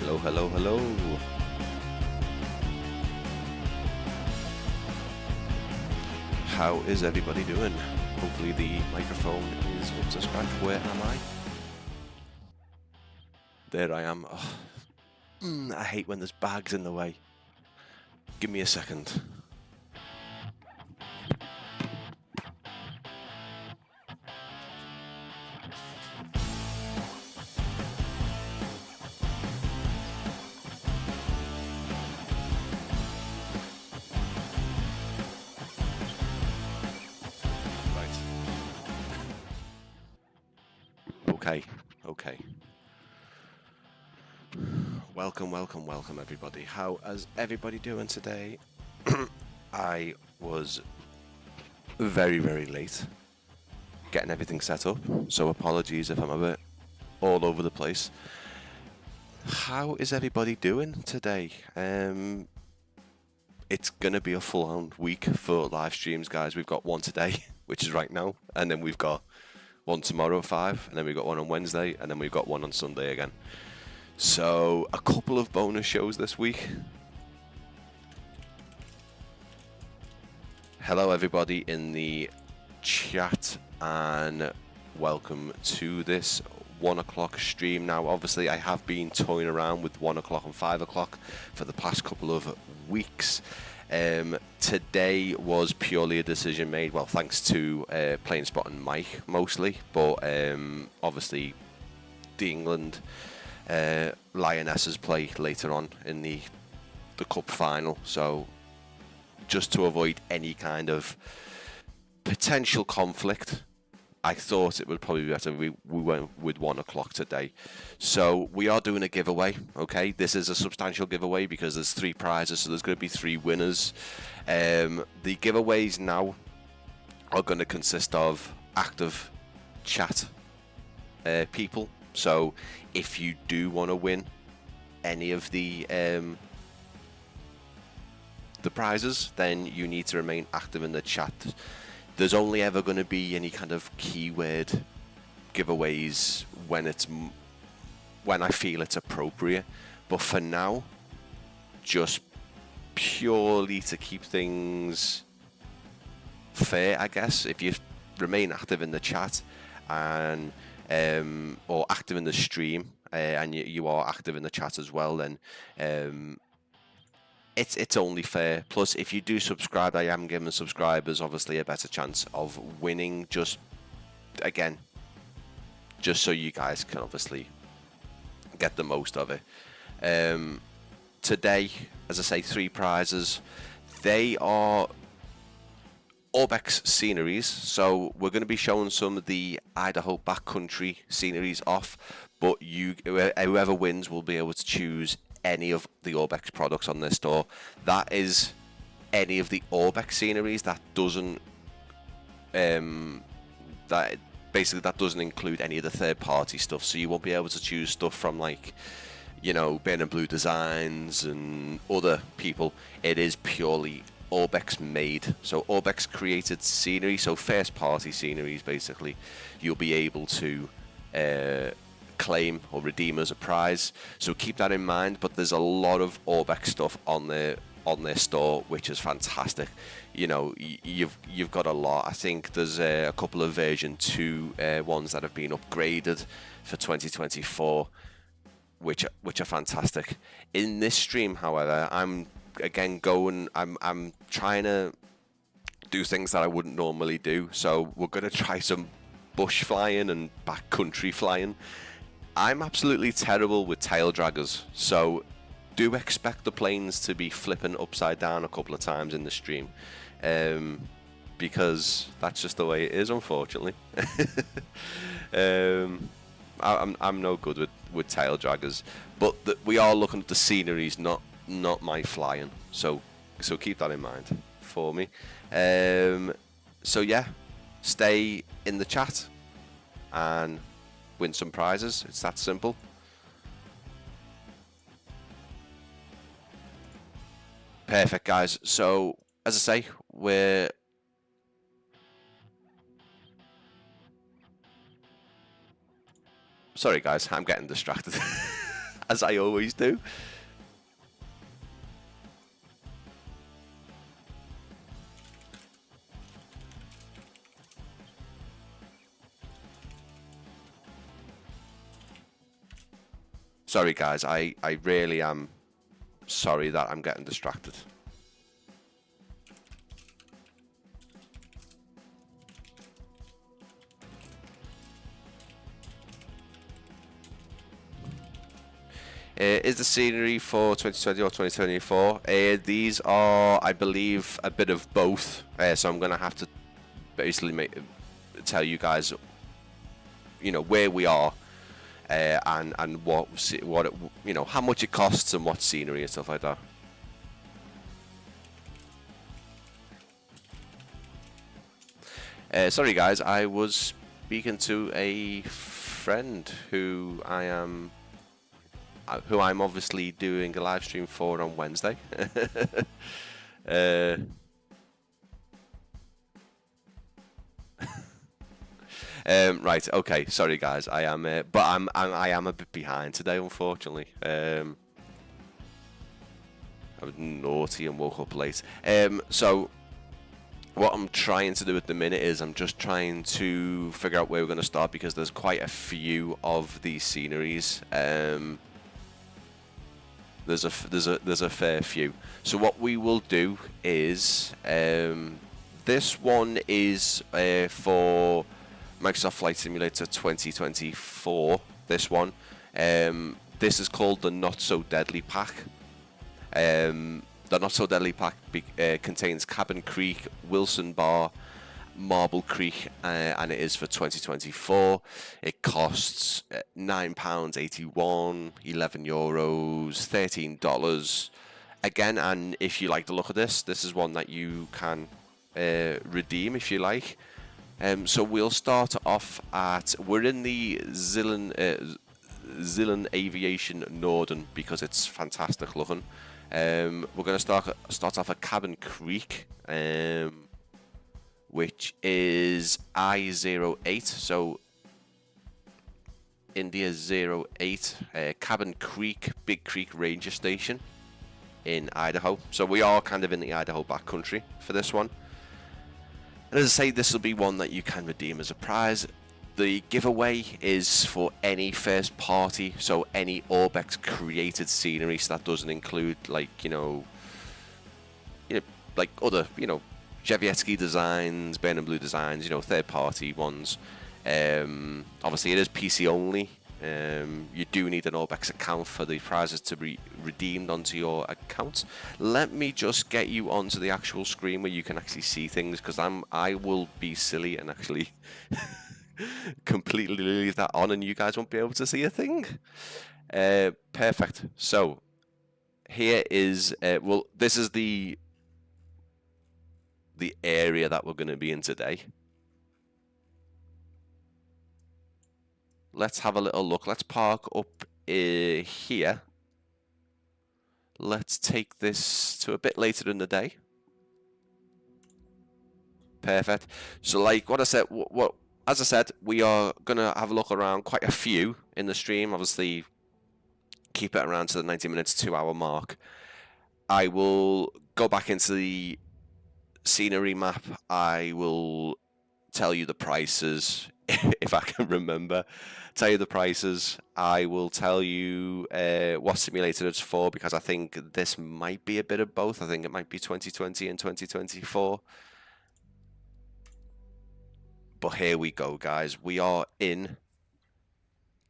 Hello, hello, hello. How is everybody doing? Hopefully the microphone is up to scratch. Where am I? There I am. Oh, I hate when there's bags in the way. Give me a second. Okay. Welcome everybody. How is everybody doing today? I was very late getting everything set up, so apologies if I'm a bit all over the place. How is everybody doing today? It's gonna be a full-on week for live streams, guys. We've got one today, which is right now, and then we've got one tomorrow at 5, and then we've got one on Wednesday, and then we've got one on Sunday again. So, a couple of bonus shows this week. Hello everybody in the chat, and welcome to this 1 o'clock stream. Now, obviously, I have been toying around with 1 o'clock and 5 o'clock for the past couple of weeks. Today was purely a decision made, well, thanks to Plain Spot and Mike mostly, but obviously the England Lionesses play later on in the cup final, so just to avoid any kind of potential conflict, I thought it would probably be better we went with 1 o'clock today. So we are doing a giveaway, okay? This is a substantial giveaway because there's 3 prizes, so there's going to be 3 winners. The giveaways now are going to consist of active chat people. So if you do want to win any of the prizes, then you need to remain active in the chat. There's only ever going to be any kind of keyword giveaways when I feel it's appropriate. But for now, just purely to keep things fair, I guess, if you remain active in the chat and or active in the stream, and you are active in the chat as well, then it's only fair. Plus, if you do subscribe, I am giving subscribers obviously a better chance of winning, just so you guys can obviously get the most of it. Today, as I say, 3 prizes. They are ORBX Sceneries, so we're going to be showing some of the Idaho Backcountry sceneries off, but whoever wins will be able to choose any of the ORBX products on their store. That is any of the ORBX sceneries. That doesn't that doesn't include any of the third-party stuff, so you won't be able to choose stuff from, like, you know, Ben and Blue Designs and other people. It is purely ORBX made, so ORBX created scenery, so first-party sceneries basically you'll be able to claim or redeem as a prize, so keep that in mind. But there's a lot of ORBX stuff on their store, which is fantastic. You know, you've got a lot. I think there's a couple of version 2 ones that have been upgraded for 2024, which are fantastic. In this stream, however, I'm trying to do things that I wouldn't normally do, so we're going to try some bush flying and backcountry flying. I'm absolutely terrible with tail draggers, so do expect the planes to be flipping upside down a couple of times in the stream, because that's just the way it is, unfortunately. I'm no good with tail draggers, but we are looking at the sceneries, not my flying, so keep that in mind for me. So yeah, stay in the chat and win some prizes. It's that simple. Perfect, guys. So as I say, we're sorry guys, I'm getting distracted. as I always do. Sorry guys, I really am sorry that I'm getting distracted. Is the scenery for 2020 or 2024? These are, I believe, a bit of both. So I'm going to have to basically tell you guys, you know, where we are and what it, you know, how much it costs and what scenery and stuff like that. Sorry guys, I was speaking to a friend who I'm obviously doing a live stream for on Wednesday. Right, okay, sorry guys, I am, but I am a bit behind today, unfortunately. I was naughty and woke up late. So what I'm trying to do at the minute is I'm just trying to figure out where we're going to start, because there's quite a few of these sceneries. There's a fair few. So what we will do is this one is for Microsoft Flight Simulator 2024. This one. This is called the Not So Deadly Pack. The Not So Deadly Pack contains Cabin Creek, Wilson Bar, Marble Creek, and it is for 2024. It costs £9.81, €11, $13. Again, and if you like the look of this, this is one that you can redeem if you like. So we'll start off at, we're in the Zillen Aviation Norden because it's fantastic looking. We're going to start off at Cabin Creek, which is I08, so India 08, Cabin Creek, Big Creek Ranger Station in Idaho. So we are kind of in the Idaho Backcountry for this one. And as I say, this will be one that you can redeem as a prize. The giveaway is for any first party, so any ORBX created scenery. So that doesn't include, like, you know, like other, you know, Javietsky designs, Burn and Blue designs, you know, third party ones. Obviously it is PC only. You do need an ORBX account for the prizes to be redeemed onto your account. Let me just get you onto the actual screen where you can actually see things, because I will be silly and actually completely leave that on and you guys won't be able to see a thing. Perfect. So here is well, this is the area that we're going to be in today. Let's have a little look. Let's park up here. Let's take this to a bit later in the day. Perfect. So like what I said, as I said, we are going to have a look around quite a few in the stream. Obviously, keep it around to the 90 minutes, 2 hour mark. I will go back into the scenery map. I will tell you the prices if I can remember. Tell you the prices. I will tell you what simulator it's for, because I think this might be a bit of both. I think it might be 2020 and 2024. But here we go, guys. We are in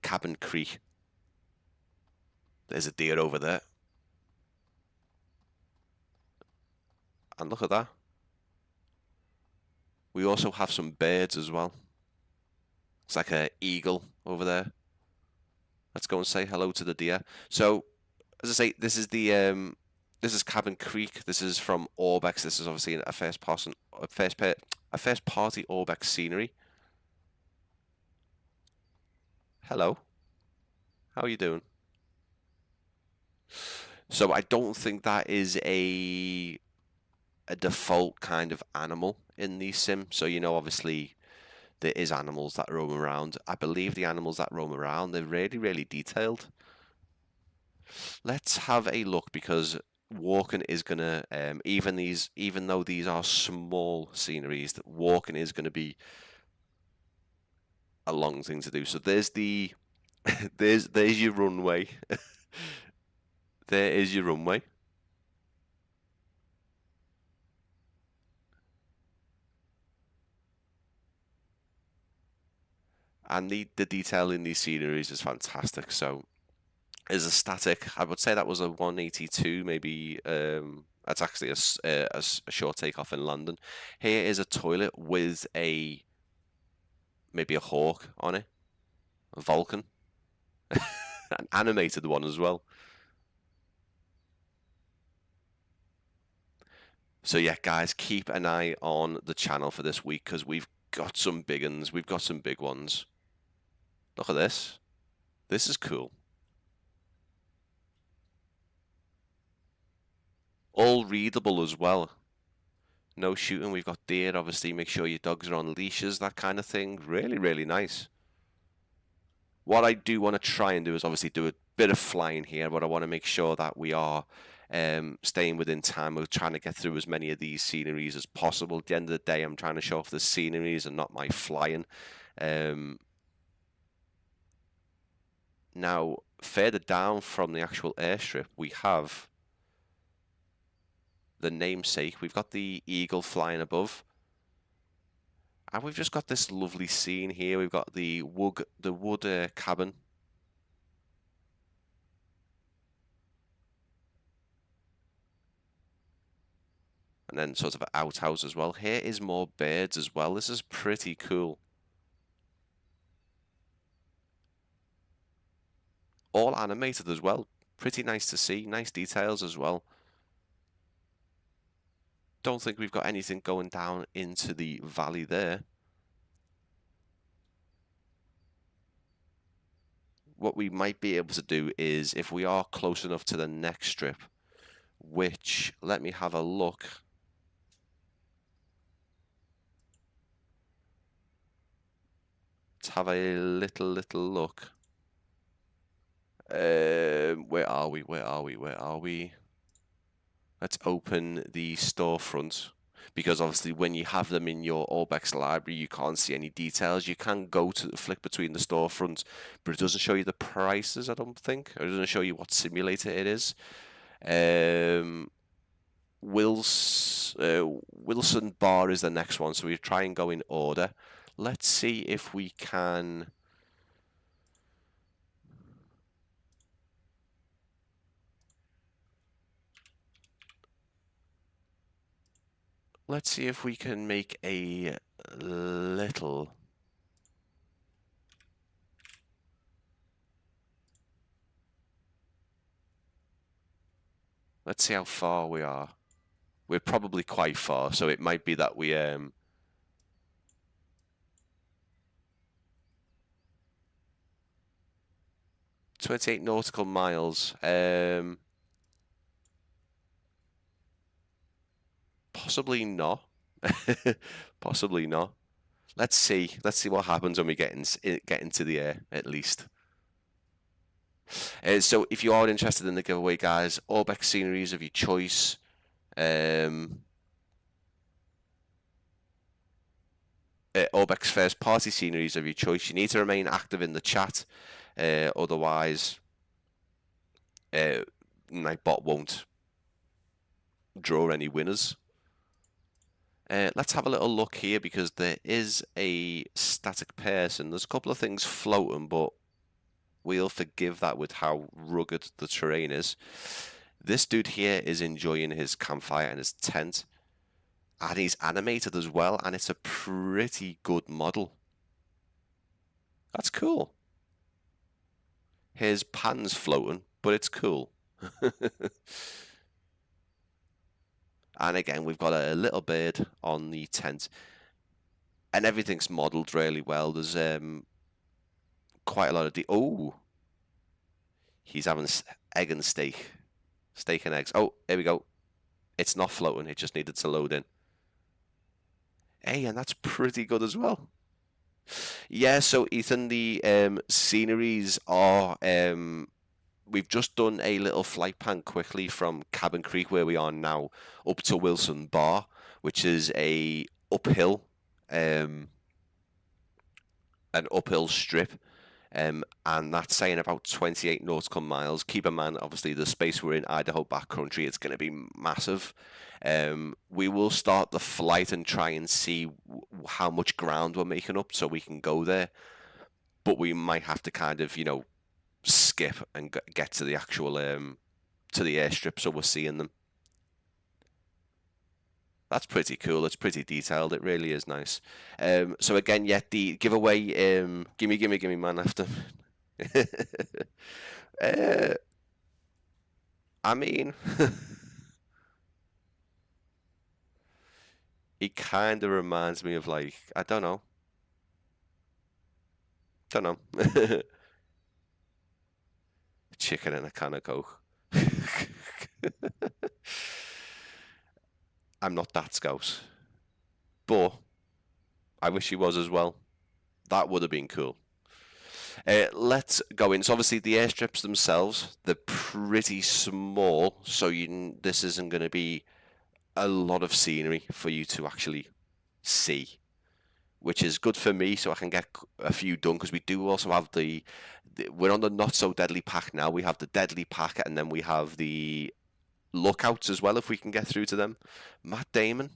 Cabin Creek. There's a deer over there. And look at that. We also have some birds as well. It's like an eagle over there. Let's go and say hello to the deer. So, as I say, this is the this is Cabin Creek. This is from ORBX. This is obviously a first party ORBX scenery. Hello. How are you doing? So I don't think that is a default kind of animal in the sim. So, you know, obviously there is animals that roam around. I believe the animals that roam around, they're really, really detailed. Let's have a look, because walking is gonna even though these are small sceneries, that walking is gonna be a long thing to do. So there's the there's your runway. There is your runway. And the detail in these sceneries is fantastic. So is a static. I would say that was a 182, maybe. That's actually a short takeoff in London. Here is a toilet with maybe a hawk on it, a Vulcan, an animated one as well. So yeah, guys, keep an eye on the channel for this week, because we've got some big ones. We've got some big ones. Look at this. This is cool. All readable as well. No shooting. We've got deer, obviously. Make sure your dogs are on leashes, that kind of thing. Really, really nice. What I do want to try and do is obviously do a bit of flying here, but I want to make sure that we are staying within time. We're trying to get through as many of these sceneries as possible. At the end of the day, I'm trying to show off the sceneries and not my flying. Now, further down from the actual airstrip, we have the namesake. We've got the eagle flying above. And we've just got this lovely scene here. We've got the wood cabin. And then sort of an outhouse as well. Here is more birds as well. This is pretty cool. All animated as well. Pretty nice to see. Nice details as well. Don't think we've got anything going down into the valley there. What we might be able to do is, if we are close enough to the next strip, which, let me have a look. Let's have a little look. Where are we? Where are we? Where are we? Let's open the storefront, because obviously when you have them in your ORBX library, you can't see any details. You can go to flick between the storefronts, but it doesn't show you the prices, I don't think. It doesn't show you what simulator it is. Wilson Bar is the next one, so we try and go in order. Let's see if we can... Let's see if we can make a little... Let's see how far we are. We're probably quite far, so it might be that we 28 nautical miles. Possibly not. Possibly not. Let's see. Let's see what happens when we get into the air, at least. So if you are interested in the giveaway, guys, ORBX sceneries of your choice. ORBX first party sceneries of your choice. You need to remain active in the chat, otherwise Nightbot won't draw any winners. Let's have a little look here, because there is a static person. There's a couple of things floating, but we'll forgive that with how rugged the terrain is. This dude here is enjoying his campfire and his tent, and he's animated as well, and it's a pretty good model. That's cool. His pan's floating, but it's cool. And again, we've got a little bird on the tent, and everything's modelled really well. There's quite a lot of oh, he's having egg and steak and eggs. Oh, here we go. It's not floating. It just needed to load in. Hey, and that's pretty good as well. Yeah, so Ethan, the sceneries are we've just done a little flight pan quickly from Cabin Creek, where we are now, up to Wilson Bar, which is a uphill, an uphill strip, and that's saying about 28 nautical miles. Keep in mind, obviously, the space we're in, Idaho Backcountry, it's going to be massive. We will start the flight and try and see how much ground we're making up so we can go there, but we might have to kind of, skip and get to the actual to the airstrip, so we're seeing them. That's pretty cool. It's pretty detailed. It really is nice. So again, yeah, the giveaway. Gimme, man. After. I mean, it kind of reminds me of, like, I don't know. Chicken and a can of Coke. I'm not that scouse, but I wish he was as well. That would have been cool. Let's go in. So obviously the airstrips themselves, they're pretty small, so this isn't going to be a lot of scenery for you to actually see, which is good for me, so I can get a few done, because we do also have we're on the not so deadly pack now. We have the deadly pack, and then we have the lookouts as well, if we can get through to them. Matt Damon,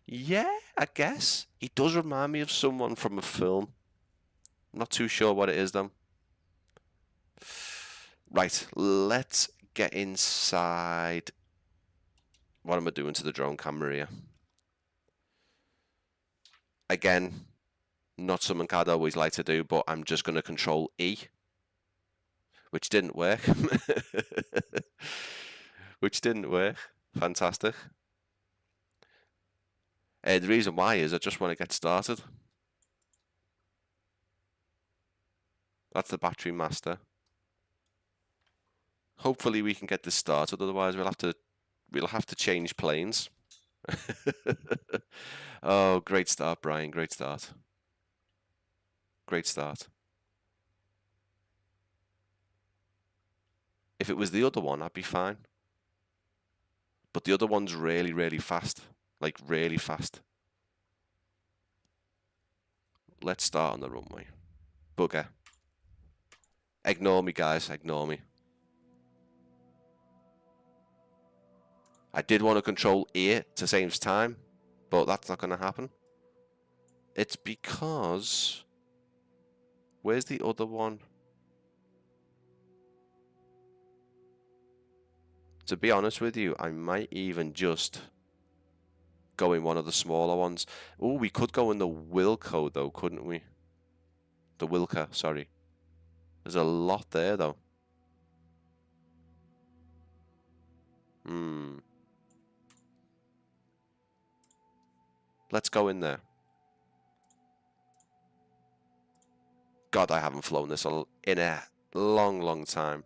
yeah, I guess he does remind me of someone from a film. I'm not too sure what it is though. Right, let's get inside. What am I doing to the drone camera here? Again, not something I'd always like to do, but I'm just going to control E, which didn't work. Which didn't work. Fantastic. The reason why is I just want to get started. That's the battery master. Hopefully we can get this started, otherwise we'll have to change planes. Oh, great start, Brian. Great start. Great start. If it was the other one, I'd be fine. But the other one's really, really fast. Like, really fast. Let's start on the runway. Bugger. Ignore me, guys. Ignore me. I did want to control E to save time, but that's not going to happen. It's because... Where's the other one? To be honest with you, I might even just go in one of the smaller ones. Oh, we could go in the Wilco though, couldn't we? The Wilca, sorry. There's a lot there though. Let's go in there. God, I haven't flown this in a long, long time.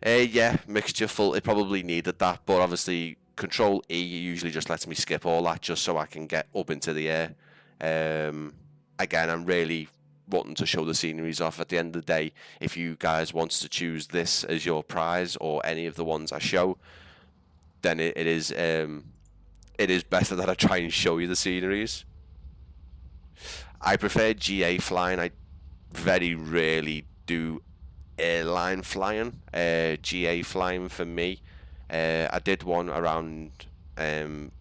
Yeah, mixture full. It probably needed that, but obviously Control E usually just lets me skip all that just so I can get up into the air. Again, I'm really wanting to show the sceneries off. At the end of the day, if you guys want to choose this as your prize or any of the ones I show, then it is better that I try and show you the sceneries. I prefer GA flying. I very rarely do airline flying. GA flying for me. I did one around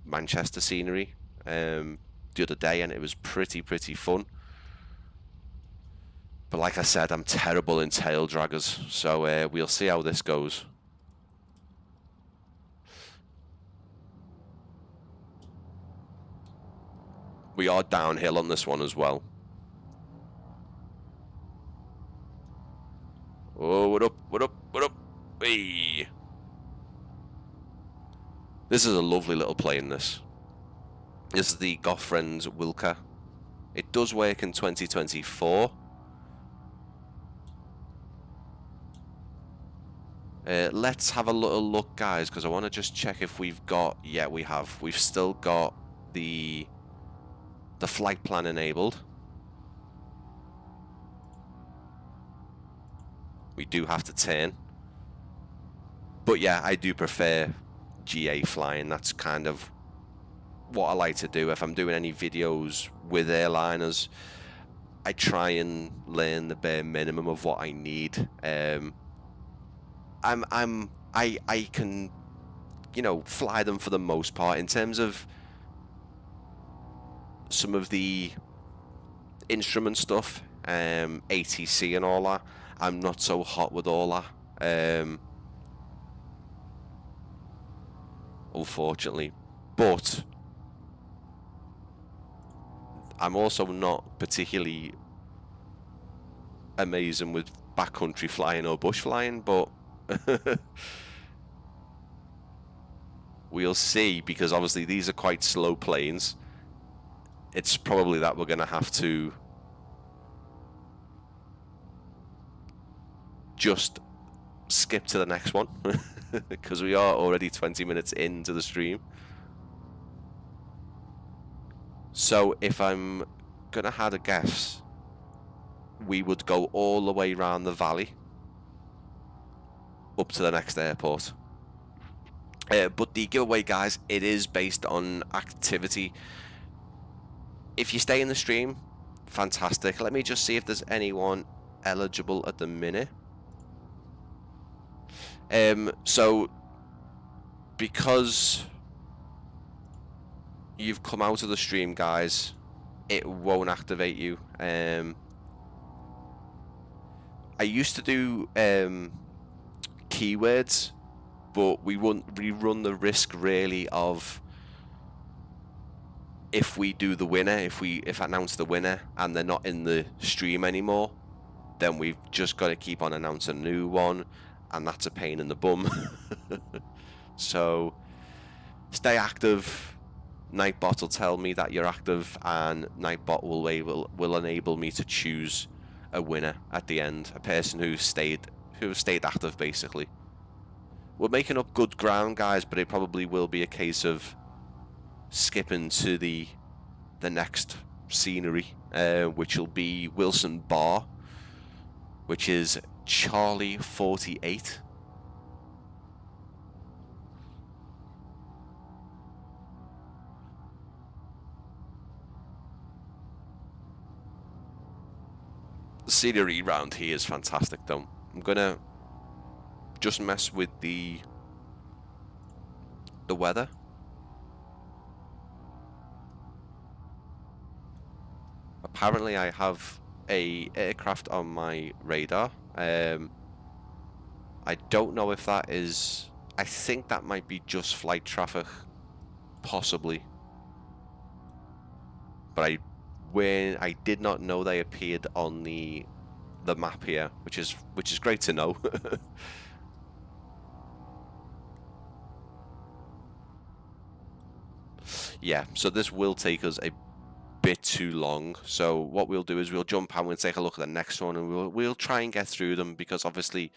Manchester scenery the other day, and it was pretty fun. But like I said, I'm terrible in tail draggers, so we'll see how this goes. We are downhill on this one as well. Oh, what up, what up, what up? Hey. This is a lovely little plane, this. This is the Goffren's Wilca. It does work in 2024. Let's have a little look, guys, because I want to just check if we've got... Yeah, we have. We've still got the flight plan enabled. we do have to turn. But yeah, I do prefer GA flying. That's kind of what I like to do. If I'm doing any videos with airliners, I try and learn the bare minimum of what I need. I can, you know, fly them for the most part. In terms of some of the instrument stuff, ATC and all that, I'm not so hot with all that, unfortunately. But I'm also not particularly amazing with backcountry flying or bush flying, but we'll see, because obviously these are quite slow planes. It's probably that we're going to have to just skip to the next one, because we are already 20 minutes into the stream. So if I'm going to have a guess, we would go all the way around the valley up to the next airport. But the giveaway, guys, it is based on activity. If you stay in the stream, fantastic. Let me just see if there's anyone eligible at the minute. So because you've come out of the stream, guys, it won't activate you. I used to do keywords, but we run the risk really of, if we do the winner, if I announce the winner and they're not in the stream anymore, then we've just got to keep on announcing a new one, and that's a pain in the bum. So stay active. Nightbot will tell me that you're active, and Nightbot will enable me to choose a winner at the end, a person who stayed active, basically. We're making up good ground, guys, but it probably will be a case of skipping to the next scenery, which will be Wilson Bar, which is Charlie 48. The scenery around here is fantastic, though. I'm gonna just mess with the weather. Apparently I have a aircraft on my radar. I don't know if that is... I think that might be just flight traffic, possibly. But I did not know they appeared on the map here, which is great to know. Yeah, so this will take us a bit too long. So what we'll do is we'll jump and we'll take a look at the next one, and we'll try and get through them, because obviously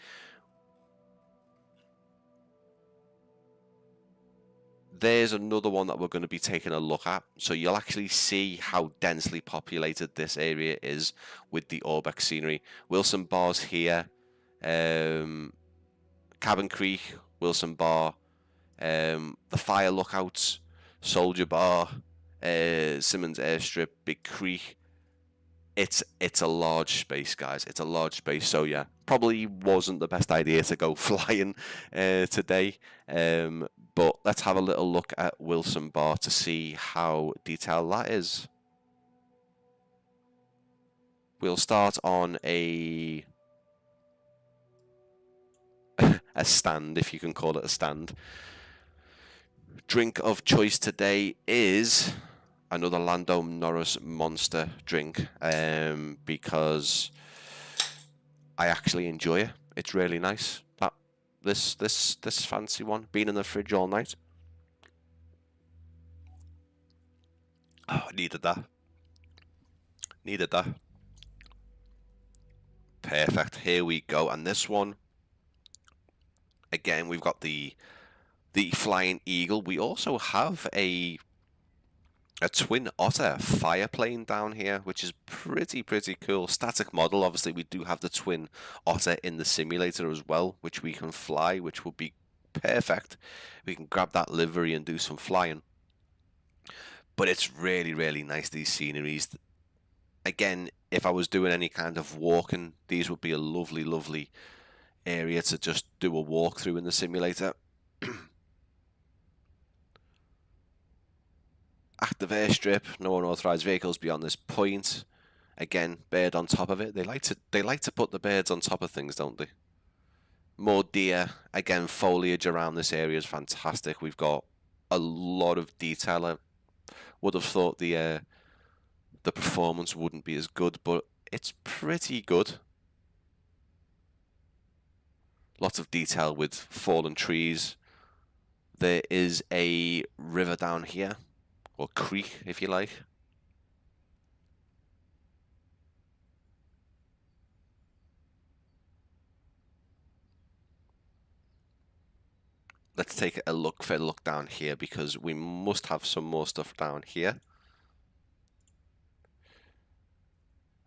there's another one that we're going to be taking a look at, so you'll actually see how densely populated this area is with the ORBX Scenery. Wilson Bar's here, Cabin Creek, Wilson Bar, the Fire Lookouts, Soldier Bar, Simonds Airstrip, Big Creek. It's a large space, guys. It's a large space, so yeah, probably wasn't the best idea to go flying today. But let's have a little look at Wilson Bar to see how detailed that is. We'll start on a stand, if you can call it a stand. Drink of choice today is another Lando Norris Monster drink, because I actually enjoy it. It's really nice. This fancy one, been in the fridge all night. Oh, I needed that. Needed that. Perfect. Here we go. And this one, again, we've got the Flying Eagle. We also have a a twin otter fireplane down here, which is pretty cool. Static model. Obviously, we do have the twin otter in the simulator as well, which we can fly, which would be perfect. We can grab that livery and do some flying. But it's really nice, these sceneries. Again, if I was doing any kind of walking, these would be a lovely area to just do a walk through in the simulator. Active airstrip, no unauthorized vehicles beyond this point. Again, bird on top of it. They like to put the birds on top of things, don't they? More deer. Again, foliage around this area is fantastic. We've got a lot of detail. I would have thought the performance wouldn't be as good, but it's pretty good. Lots of detail with fallen trees. There is a river down here, or creek if you like. Let's take a further look down here, because we must have some more stuff down here.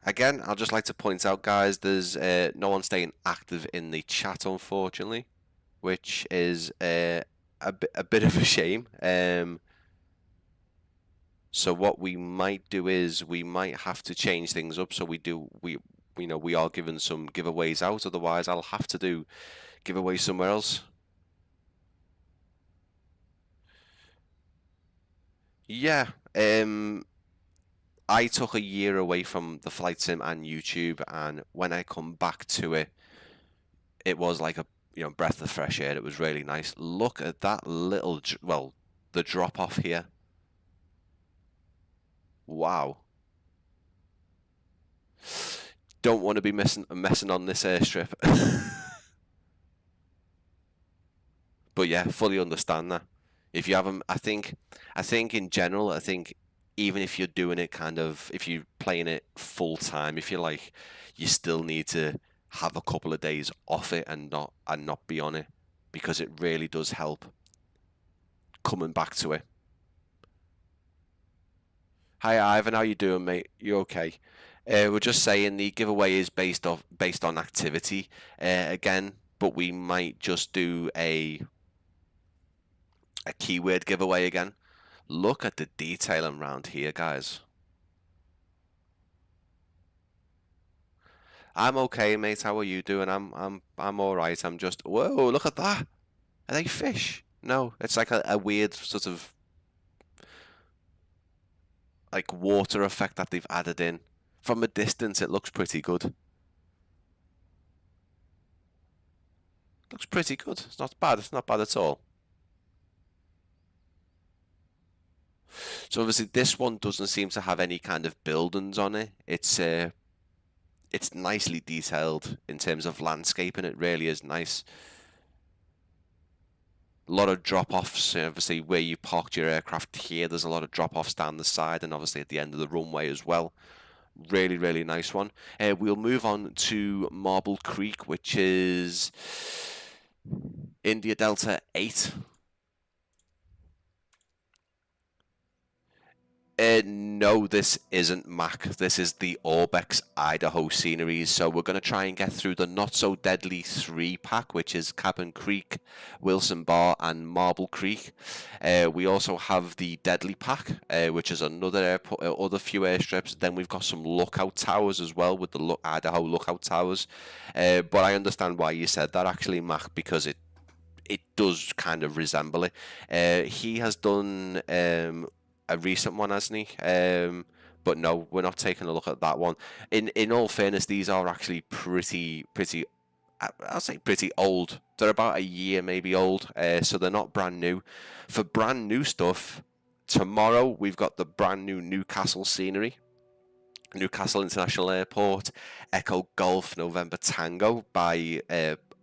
Again, I'd just like to point out, guys, there's no one staying active in the chat, unfortunately, which is a bit of a shame. So what we might do is we might have to change things up. So we are giving some giveaways out. Otherwise, I'll have to do giveaways somewhere else. Yeah. I took a year away from the flight sim and YouTube, and when I come back to it, it was like a breath of fresh air. It was really nice. Look at that little, well, the drop off here. Wow. Don't want to be messing on this airstrip. But yeah, fully understand that. If you haven't, I think in general, I think even if you're doing it if you're playing it full time, if you like, you still need to have a couple of days off it and not be on it, because it really does help coming back to it. Hi Ivan, how you doing, mate? You okay? We're just saying the giveaway is based on activity again, but we might just do a keyword giveaway again. Look at the detail around here, guys. I'm okay, mate. How are you doing? I'm all right. I'm just, whoa, look at that. Are they fish? No, it's like a weird sort of like water effect that they've added in. From a distance, it looks pretty good. Looks pretty good. It's not bad. It's not bad at all. So obviously this one doesn't seem to have any kind of buildings on it. It's nicely detailed in terms of landscaping. It really is nice. A lot of drop-offs, obviously where you parked your aircraft here, there's a lot of drop-offs down the side and obviously at the end of the runway as well. Really nice one. We'll move on to Marble Creek, which is India Delta 8. No, this isn't Mac. This is the ORBX Idaho Sceneries. So we're going to try and get through the Not So Deadly 3 pack, which is Cabin Creek, Wilson Bar, and Marble Creek. We also have the Deadly pack, which is another airport, other few airstrips. Then we've got some lookout towers as well with the Idaho lookout towers. But I understand why you said that, actually, Mac, because it does kind of resemble it. He has done a recent one, hasn't he? But no, we're not taking a look at that one. In all fairness, these are actually pretty I'll say pretty old. They're about a year maybe old, so they're not brand new. For brand new stuff, tomorrow we've got the brand new Newcastle scenery. Newcastle International Airport, Echo Golf November Tango by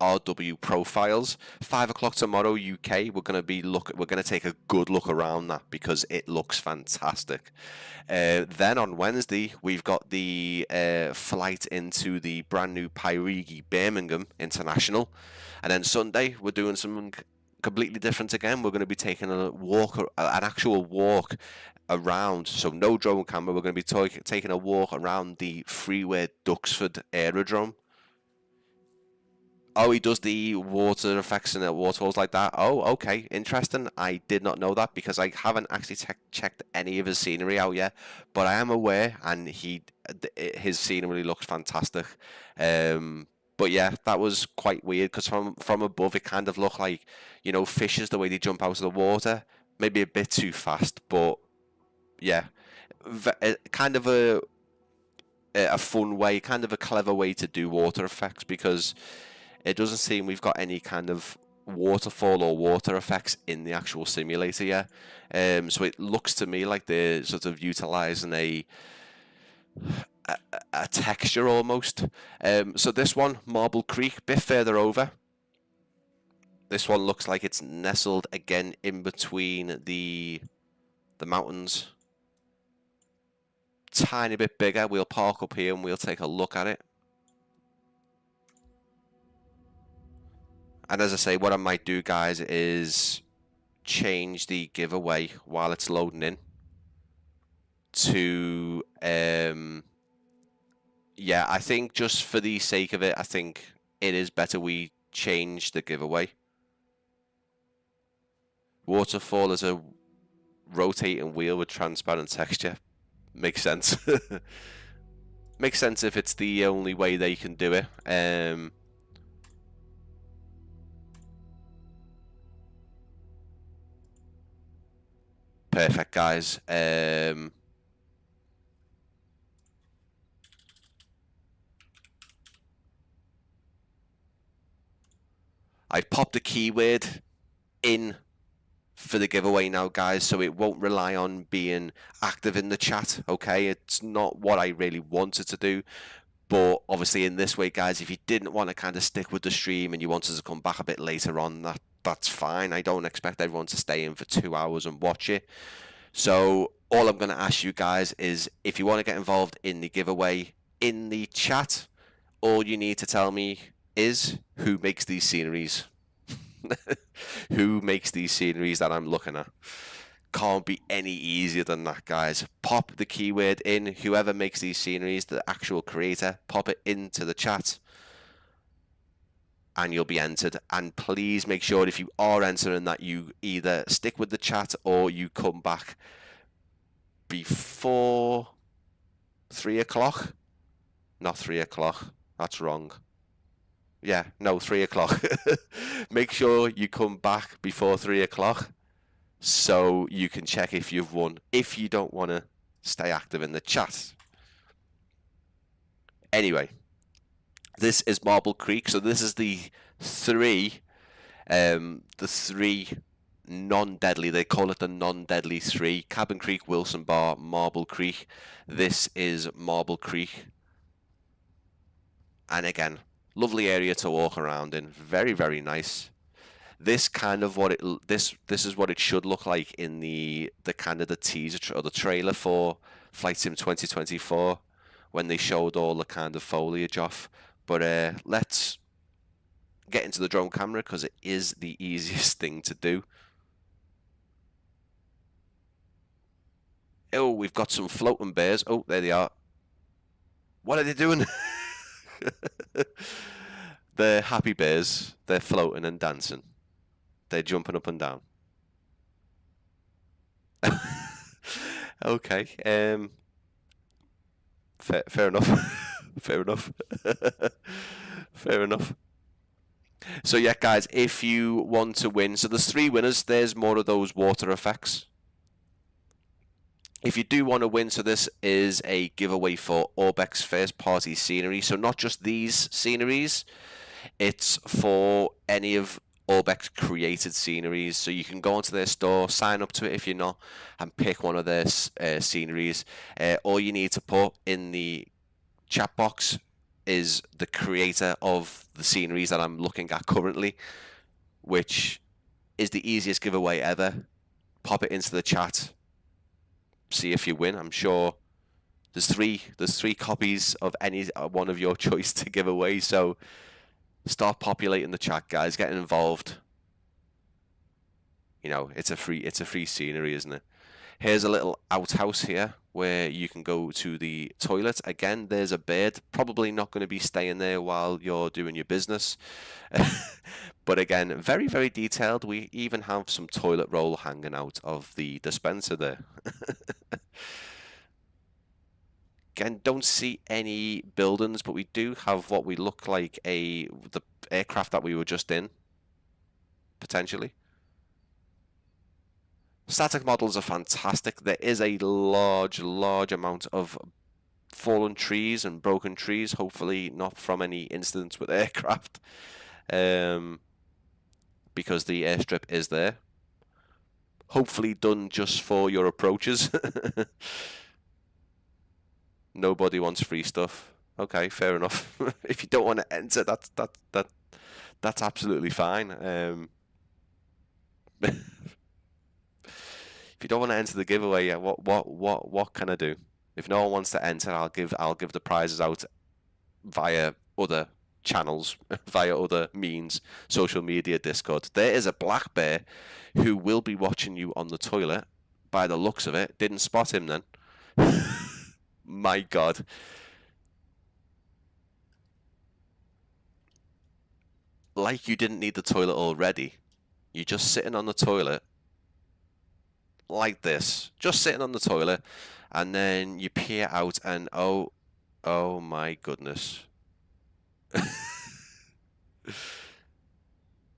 RW Profiles. 5 o'clock tomorrow UK. We're going to take a good look around that because it looks fantastic. Then on Wednesday we've got the flight into the brand new Pyrigi Birmingham International, and then Sunday we're doing some completely different again. We're going to be taking a walk, an actual walk around, so no drone camera. We're going to be taking a walk around the freeway Duxford Aerodrome. Oh, he does the water effects and the waterfalls like that. Oh, okay, interesting. I did not know that because I haven't actually checked any of his scenery out yet, but I am aware, and his scenery looks fantastic. But yeah, that was quite weird because from above it kind of looked like, you know, fishes the way they jump out of the water. Maybe a bit too fast, but yeah, kind of a fun way, kind of a clever way to do water effects, because it doesn't seem we've got any kind of waterfall or water effects in the actual simulator yet. So it looks to me like they're sort of utilizing a texture almost. So this one, Marble Creek, bit further over. This one looks like it's nestled again in between the mountains. Tiny bit bigger. We'll park up here and we'll take a look at it. And as I say, what I might do, guys, is change the giveaway while it's loading in to, yeah, I think just for the sake of it, I think it is better we change the giveaway. Waterfall is a rotating wheel with transparent texture. Makes sense. Makes sense if it's the only way they can do it. Perfect, guys. I've popped a keyword in for the giveaway now, guys, so it won't rely on being active in the chat. Okay, it's not what I really wanted to do, but obviously in this way, guys, if you didn't want to kind of stick with the stream and you wanted to come back a bit later on, that's fine. I don't expect everyone to stay in for 2 hours and watch it. So all I'm going to ask you guys is, if you want to get involved in the giveaway in the chat, all you need to tell me is who makes these sceneries. Who makes these sceneries that I'm looking at. Can't be any easier than that, guys. Pop the keyword in. Whoever makes these sceneries, the actual creator, pop it into the chat and you'll be entered. And please make sure, if you are entering, that you either stick with the chat or you come back before 3 o'clock. Not 3 o'clock. That's wrong. Yeah, no, 3 o'clock. Make sure you come back before 3 o'clock so you can check if you've won, if you don't want to stay active in the chat. Anyway, this is Marble Creek. So this is the three non-deadly, they call it the non-deadly three: Cabin Creek, Wilson Bar, Marble Creek. This is Marble Creek. And again, lovely area to walk around in. Very, very nice. This kind of what this is what it should look like in the kind of the teaser or the trailer for Flight Sim 2024, when they showed all the kind of foliage off. But let's get into the drone camera because it is the easiest thing to do. Oh, we've got some floating bears. Oh, there they are. What are they doing? They're happy bears. They're floating and dancing. They're jumping up and down. Okay. Fair enough. Fair enough. Fair enough. So yeah, guys, if you want to win, so there's 3 winners. There's more of those water effects. If you do want to win, so this is a giveaway for ORBX first party scenery. So not just these sceneries, it's for any of ORBX created sceneries. So you can go onto their store, sign up to it if you're not, and pick one of their sceneries. All you need to put in the chat box is the creator of the sceneries that I'm looking at currently, which is the easiest giveaway ever. Pop it into the chat. See if you win. I'm sure there's three copies of any one of your choice to give away, so start populating the chat, guys. Getting involved. you know, it's a free scenery, isn't it? Here's a little outhouse here where you can go to the toilet. Again, there's a bed, probably not going to be staying there while you're doing your business. But again, very, very detailed. We even have some toilet roll hanging out of the dispenser there. Again, don't see any buildings, but we do have what we look like the aircraft that we were just in, potentially. Static models are fantastic. There is a large amount of fallen trees and broken trees, hopefully not from any incidents with aircraft, because the airstrip is there. Hopefully done just for your approaches. Nobody wants free stuff. Okay, fair enough. If you don't want to enter, that's absolutely fine. If you don't want to enter the giveaway, yeah, what can I do? If no one wants to enter, I'll give the prizes out via other channels, via other means, social media, Discord. There is a black bear who will be watching you on the toilet. By the looks of it, didn't spot him then. My God. Like you didn't need the toilet already. You're just sitting on the toilet like this, just sitting on the toilet, and then you peer out and oh my goodness.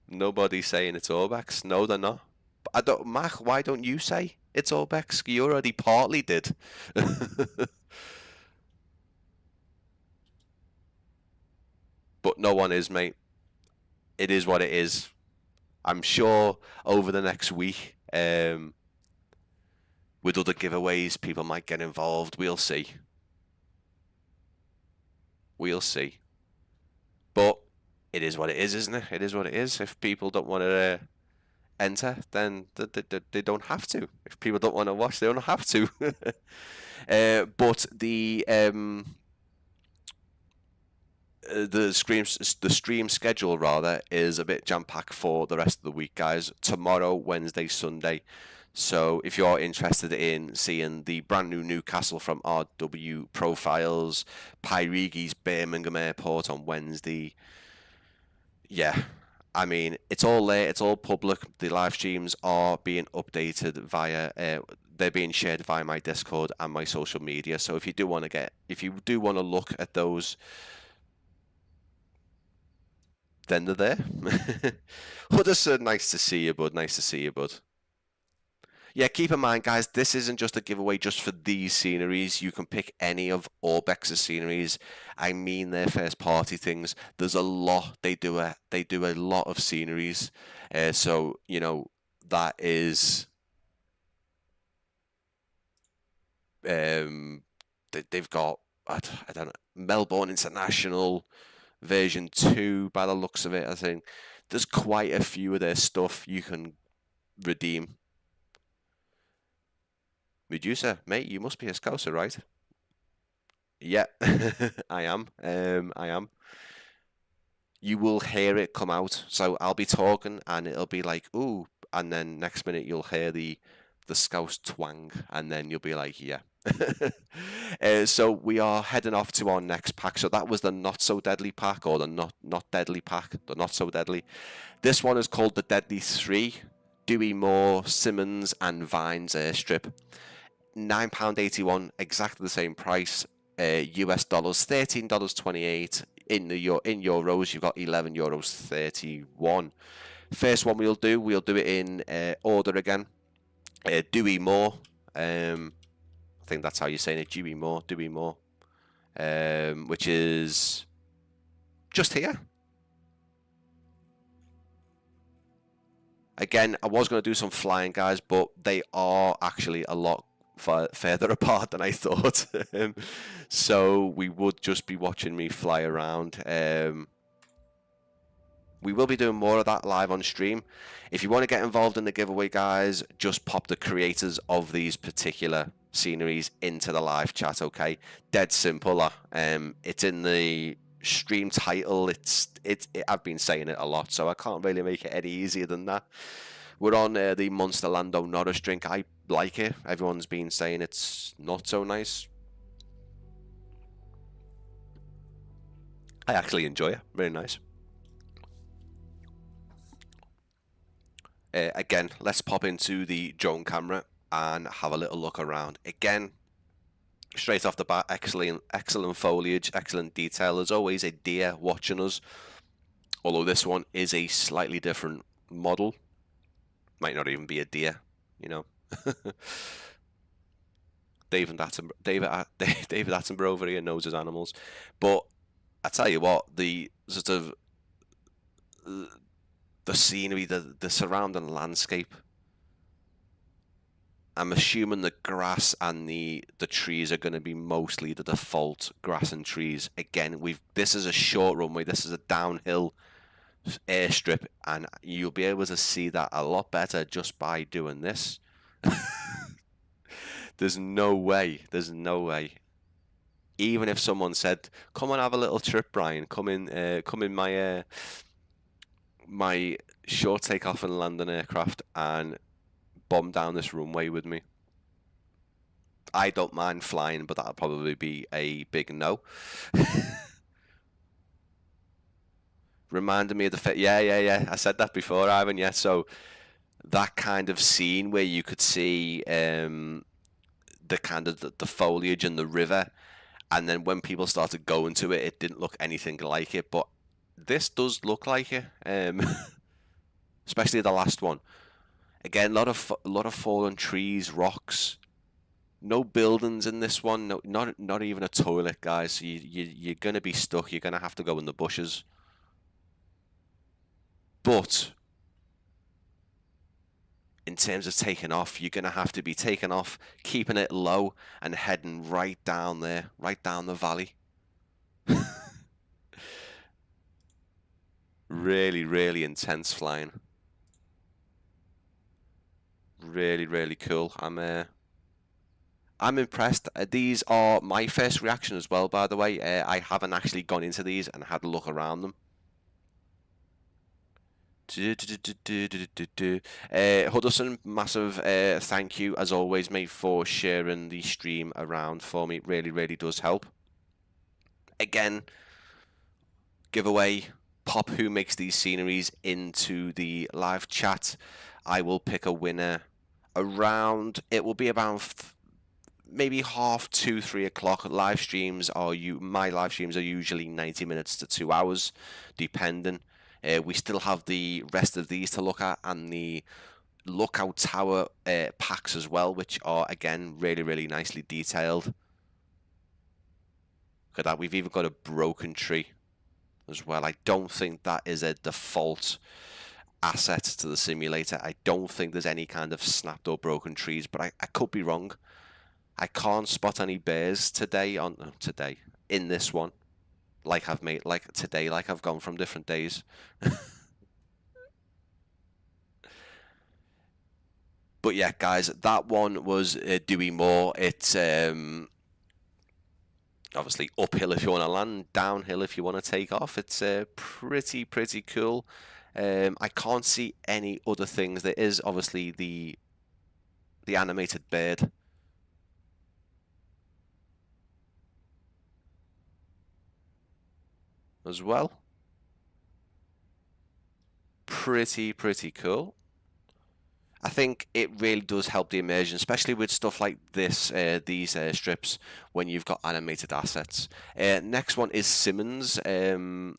Nobody's saying it's ORBX. No, they're not. I don't, Mach, why don't you say it's ORBX? You already partly did. But no one is, mate. It is what it is. I'm sure over the next week, with other giveaways, people might get involved. We'll see. We'll see. But it is what it is, isn't it? It is what it is. If people don't want to enter, then they don't have to. If people don't want to watch, they don't have to. But the stream schedule rather is a bit jam-packed for the rest of the week, guys. Tomorrow, Wednesday, Sunday. So if you're interested in seeing the brand new Newcastle from RW Profiles, Pyregi's Birmingham Airport on Wednesday, yeah, I mean, it's all there, it's all public. The live streams are being updated via, they're being shared via my Discord and my social media. So if you do want to look at those, then they're there. Huddersfield, nice to see you, bud. Nice to see you, bud. Yeah, keep in mind, guys, this isn't just a giveaway just for these sceneries. You can pick any of ORBX's sceneries. I mean, their first party things. There's a lot. They do a lot of sceneries. So you know that is. They've got I don't know, Melbourne International version 2 by the looks of it. I think there's quite a few of their stuff you can redeem. Medusa, mate, you must be a Scouser, right? Yeah, I am. I am. You will hear it come out. So I'll be talking and it'll be like, ooh, and then next minute you'll hear the Scouse twang, and then you'll be like, yeah. So we are heading off to our next pack. So that was the Not So Deadly pack, or the not deadly pack, the Not So Deadly. This one is called the Deadly 3. Dewey, Moore, Simonds, and Vines airstrip. £9.81, exactly the same price. US dollars, $13.28. In euros, you've got €11.31. First one we'll do it in order again. Dewey Moore. I think that's how you're saying it. Dewey Moore. Which is just here. Again, I was going to do some flying, guys, but they are actually a lot further apart than I thought. So we would just be watching me fly around. We will be doing more of that live on stream. If you want to get involved in the giveaway, guys, just pop the creators of these particular sceneries into the live chat, okay? Dead simple. It's in the stream title. I've been saying it a lot, so I can't really make it any easier than that. We're on the Monster Lando Norris drink. I like it. Everyone's been saying it's not so nice. I actually enjoy it. Very nice. Again, let's pop into the drone camera and have a little look around. Again, straight off the bat, excellent foliage, excellent detail. There's always a deer watching us, although this one is a slightly different model. Might not even be a deer, you know. David Attenborough over here knows his animals. But I tell you what, the sort of the scenery, the surrounding landscape. I'm assuming the grass and the trees are going to be mostly the default grass and trees. Again, this is a short runway. This is a downhill airstrip, and you'll be able to see that a lot better just by doing this. There's no way. Even if someone said, "Come and have a little trip, Brian. Come in my my short takeoff and landing aircraft and bomb down this runway with me." I don't mind flying, but that'll probably be a big no. Reminded me of the yeah. I said that before, Ivan. Yeah, so that kind of scene where you could see the kind of the foliage and the river, and then when people started going to it, it didn't look anything like it. But this does look like it, especially the last one. Again, a lot of fallen trees, rocks. No buildings in this one. No, not even a toilet, guys. So you're gonna be stuck. You're gonna have to go in the bushes. But in terms of taking off, you're gonna have to be taking off, keeping it low, and heading right down there, right down the valley. Really, really intense flying. Really, really cool. I'm impressed. These are my first reaction as well, by the way. I haven't actually gone into these and had a look around them. Huddleston, massive thank you as always, mate, for sharing the stream around for me. It really, really does help. Again, giveaway. Pop who makes these sceneries into the live chat. I will pick a winner around. It will be around maybe 2:30, 3 o'clock. Live streams are my live streams are usually 90 minutes to 2 hours, depending. We still have the rest of these to look at, and the lookout tower packs as well, which are again really, really nicely detailed. Look at that. We've even got a broken tree as well. I don't think that is a default asset to the simulator. I don't think there's any kind of snapped or broken trees, but I could be wrong. I can't spot any bears today in this one, like I've gone from different days. But yeah, guys, that one was Dewey Moore. It's obviously uphill if you want to land, downhill if you want to take off. It's pretty cool. I can't see any other things. There is obviously the animated bird. As well. Pretty cool. I think it really does help the immersion, especially with stuff like this, these strips, when you've got animated assets. Next one is Simonds, and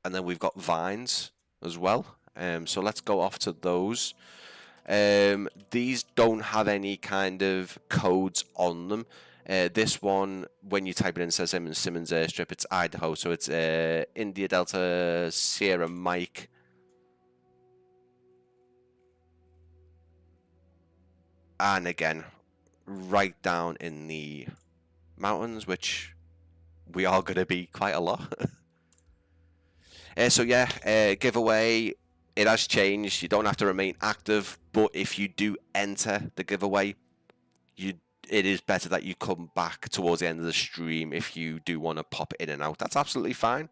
then we've got Vines as well. So let's go off to those. These don't have any kind of codes on them. This one, when you type it in, says Simonds Airstrip. It's Idaho, so it's India Delta Sierra Mike. And again, right down in the mountains, which we are going to be quite a lot. So yeah, giveaway, it has changed. You don't have to remain active, but if you do enter the giveaway, it is better that you come back towards the end of the stream if you do want to pop in and out. That's absolutely fine.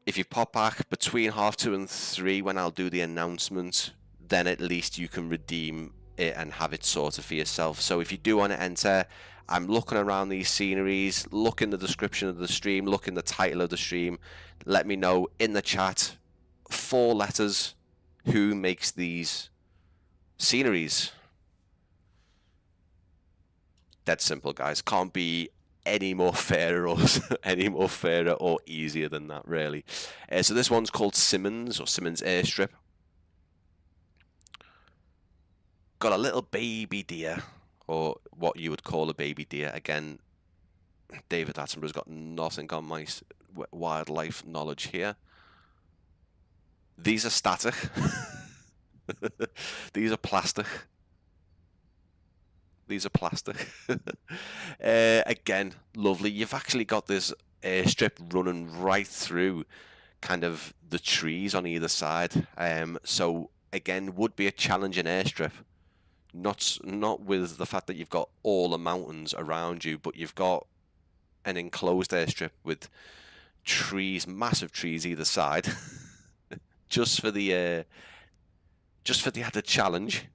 if you pop back between 2:30 and 3 when I'll do the announcement, then at least you can redeem it and have it sorted for yourself. So if you do want to enter, I'm looking around these sceneries, look in the description of the stream, look in the title of the stream, let me know in the chat, 4 letters, who makes these sceneries. Dead simple, guys. Can't be any more fairer or easier than that, really. So this one's called Simonds, or Simonds Airstrip. Got a little baby deer, or what you would call a baby deer. Again, David Attenborough's got nothing on my wildlife knowledge here. These are static. These are plastic. These are plastic. Again, lovely. You've actually got this airstrip running right through kind of the trees on either side. So again, would be a challenging airstrip. Not with the fact that you've got all the mountains around you, but you've got an enclosed airstrip with trees, massive trees either side, just for the added challenge.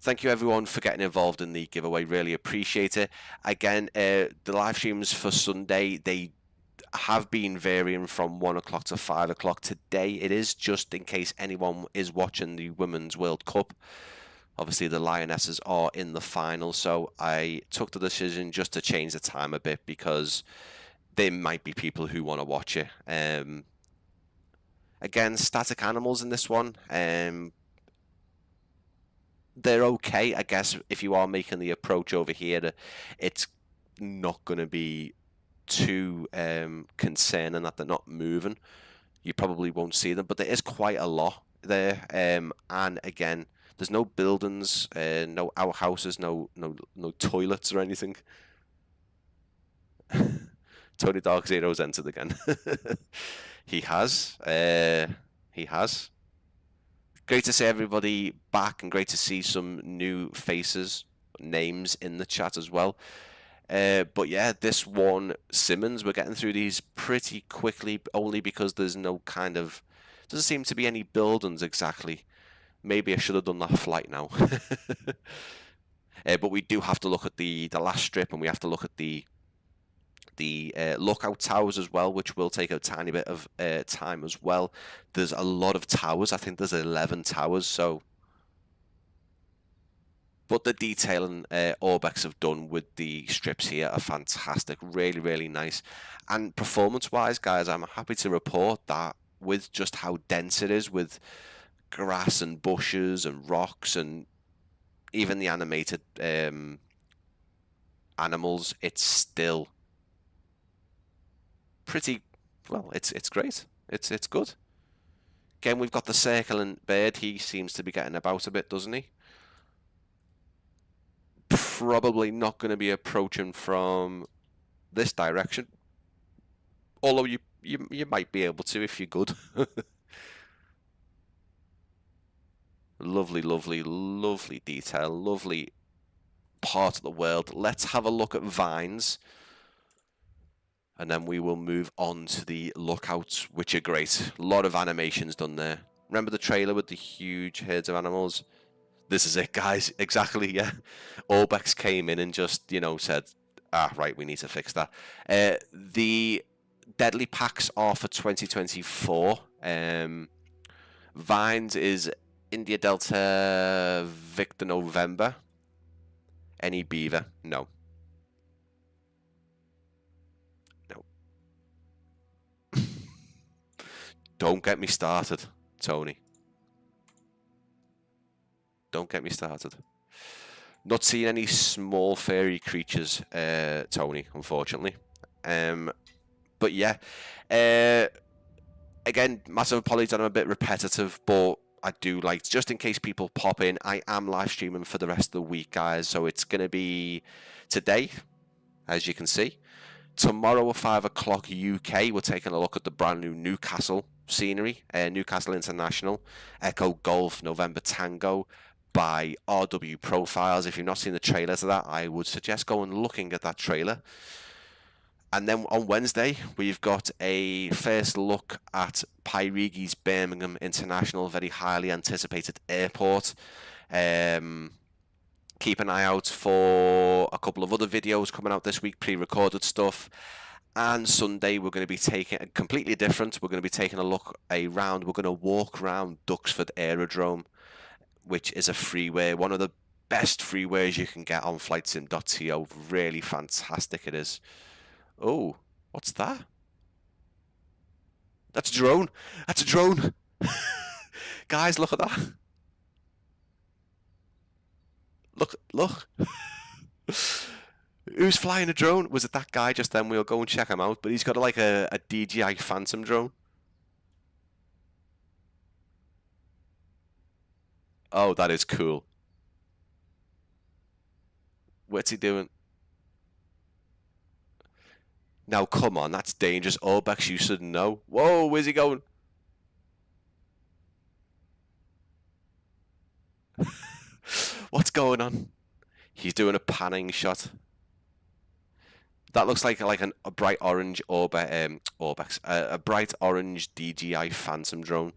Thank you everyone for getting involved in the giveaway, really appreciate it. Again, the live streams for Sunday, they have been varying from 1 o'clock to 5 o'clock. Today it is just in case anyone is watching the Women's World Cup. Obviously the Lionesses are in the final, so I took the decision just to change the time a bit because there might be people who want to watch it. Again, static animals in this one. They're okay, I guess, if you are making the approach over here. It's not going to be too concerning that they're not moving. You probably won't see them, but there is quite a lot there. And again, there's no buildings, no outhouses, no toilets or anything. Tony Dark Zero's entered again. He has. He has. Great to see everybody back and great to see some new faces, names in the chat as well. But yeah, this one, Simonds, we're getting through these pretty quickly, only because there's no kind of, doesn't seem to be any buildings exactly. Maybe I should have done that flight now. But we do have to look at the last strip, and we have to look at the lookout towers as well, which will take a tiny bit of time as well. There's a lot of towers. I think there's 11 towers. So, but the detailing ORBX have done with the strips here are fantastic. Really, really nice. And performance-wise, guys, I'm happy to report that with just how dense it is, with grass and bushes and rocks and even the animated animals, it's still pretty well. It's great. It's good. Again, we've got the circling bird. He seems to be getting about a bit, doesn't he? Probably not going to be approaching from this direction, although you might be able to if you're good. Lovely, lovely, lovely detail. Lovely part of the world. Let's have a look at vines. And then we will move on to the lookouts, which are great. A lot of animations done there. Remember the trailer with the huge herds of animals? This is it, guys. Exactly, yeah. ORBX came in and just, you know, said, right, we need to fix that. The deadly packs are for 2024. Vines is India Delta Victor November. Any beaver? No. Don't get me started, Tony. Don't get me started. Not seeing any small fairy creatures, Tony, unfortunately. But yeah. Again, massive apologies that I'm a bit repetitive, but I do like, just in case people pop in, I am live streaming for the rest of the week, guys. So it's going to be today, as you can see. Tomorrow at 5 o'clock UK, we're taking a look at the brand new Newcastle scenery, Newcastle International, Echo Golf November Tango by RW Profiles. If you've not seen the trailer to that, I would suggest going and looking at that trailer. And then on Wednesday, we've got a first look at Pyregi's Birmingham International, very highly anticipated airport. Keep an eye out for a couple of other videos coming out this week, pre-recorded stuff. And Sunday, we're going to be taking a completely different. We're going to be taking a look around. We're going to walk around Duxford Aerodrome, which is a freeway, one of the best freeways you can get on flightsim.to. Really fantastic it is. Oh, what's that? That's a drone. That's a drone. Guys, look at that. Look. Who's flying a drone? Was it that guy just then? We'll go and check him out. But he's got like a DJI Phantom drone. Oh, that is cool. What's he doing? Now, come on, that's dangerous. ORBX, you should know. Whoa, where's he going? What's going on? He's doing a panning shot. That looks like a bright orange ORBX, a bright orange DJI Phantom drone.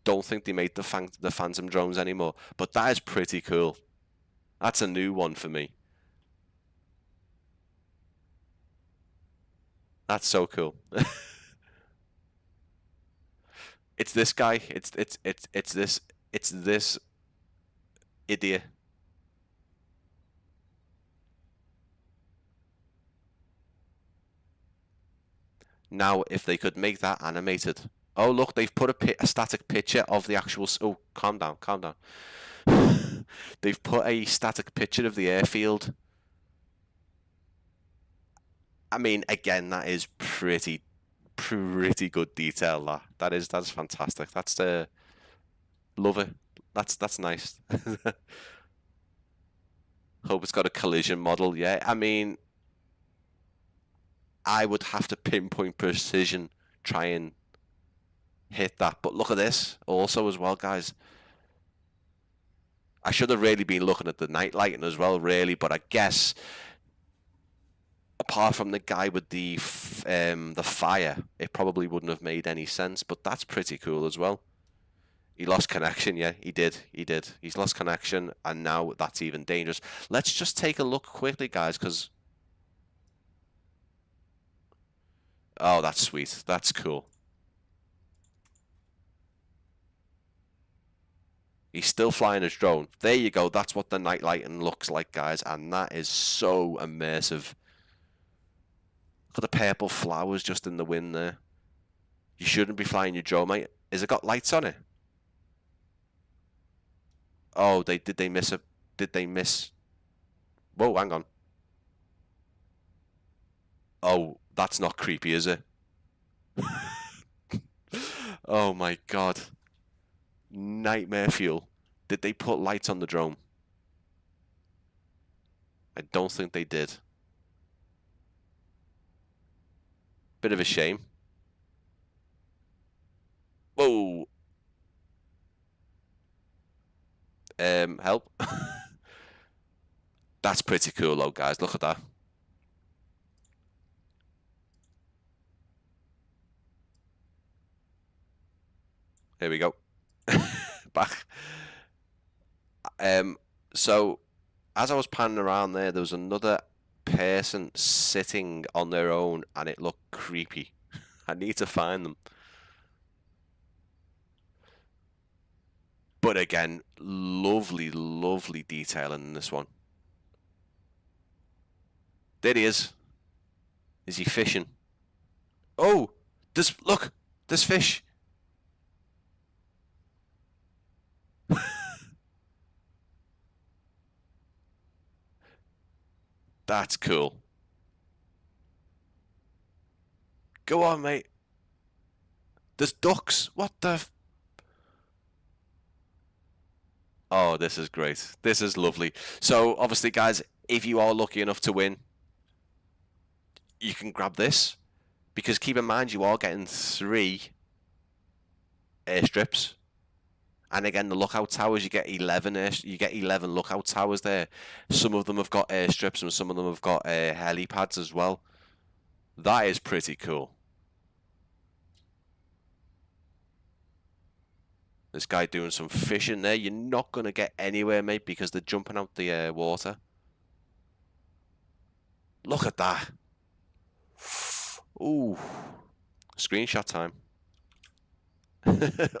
Don't think they made the Phantom drones anymore, but that is pretty cool. That's a new one for me. That's so cool. It's this guy. It's this idiot. Now, if they could make that animated. Oh, look, they've put a static picture of the actual. Oh, calm down, calm down. They've put a static picture of the airfield. I mean, again, that is pretty good detail. That's fantastic. That's love it. That's nice. Hope it's got a collision model. Yeah, I mean, I would have to pinpoint precision, try and hit that. But look at this also as well, guys. I should have really been looking at the night lighting as well, really. But I guess apart from the guy with the fire, it probably wouldn't have made any sense. But that's pretty cool as well. He lost connection, yeah, he did. He's lost connection, and now that's even dangerous. Let's just take a look quickly, guys, because... Oh, that's sweet. That's cool. He's still flying his drone. There you go. That's what the night lighting looks like, guys, and that is so immersive. Look at the purple flowers just in the wind there. You shouldn't be flying your drone, mate. Has it got lights on it? Oh, did they miss a... Did they miss... Whoa, hang on. Oh, that's not creepy, is it? Oh my god. Nightmare fuel. Did they put lights on the drone? I don't think they did. Bit of a shame. Whoa. Help. That's pretty cool though, guys. Look at that. Here we go. Back. So as I was panning around there was another person sitting on their own and it looked creepy. I need to find them. But again, lovely detail in this one. There he is. Is he fishing? Oh, look, there's fish. That's cool. Go on, mate. There's ducks. What the... Oh, this is great. This is lovely. So, obviously, guys, if you are lucky enough to win, you can grab this. Because keep in mind, you are getting 3 airstrips. And again, the lookout towers, you get 11 lookout towers there. Some of them have got airstrips and some of them have got helipads as well. That is pretty cool. This guy doing some fishing there. You're not going to get anywhere, mate, because they're jumping out the water. Look at that. Ooh. Screenshot time.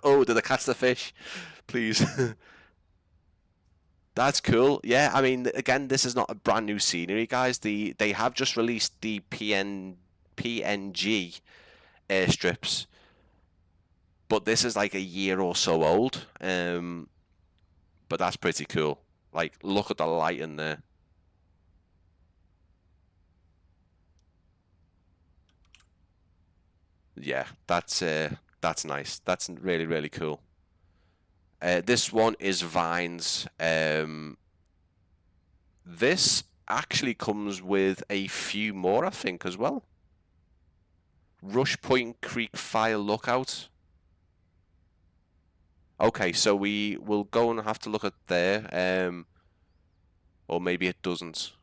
Oh, did I catch the fish? Please. That's cool. Yeah, I mean, again, this is not a brand new scenery, guys. They have just released the PNG airstrips, but this is like a year or so old. But that's pretty cool. Like, look at the light in there. Yeah, that's nice. That's really, really cool. This one is Vines. This actually comes with a few more, I think, as well. Rush Point Creek Fire Lookout. Okay, so we will go and have to look at there. Or maybe it doesn't.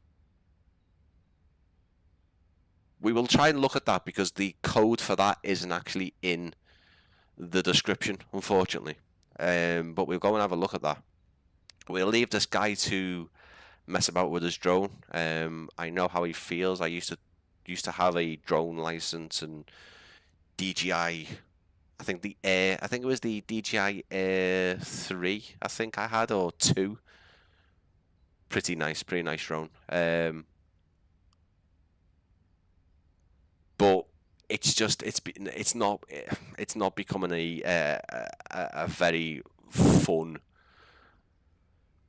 We will try and look at that because the code for that isn't actually in the description, unfortunately. But we'll go and have a look at that. We'll leave this guy to mess about with his drone. I know how he feels. I used to have a drone license and DJI. I think it was the DJI Air 3. I think I had, or 2. Pretty nice drone. But it's not becoming a very fun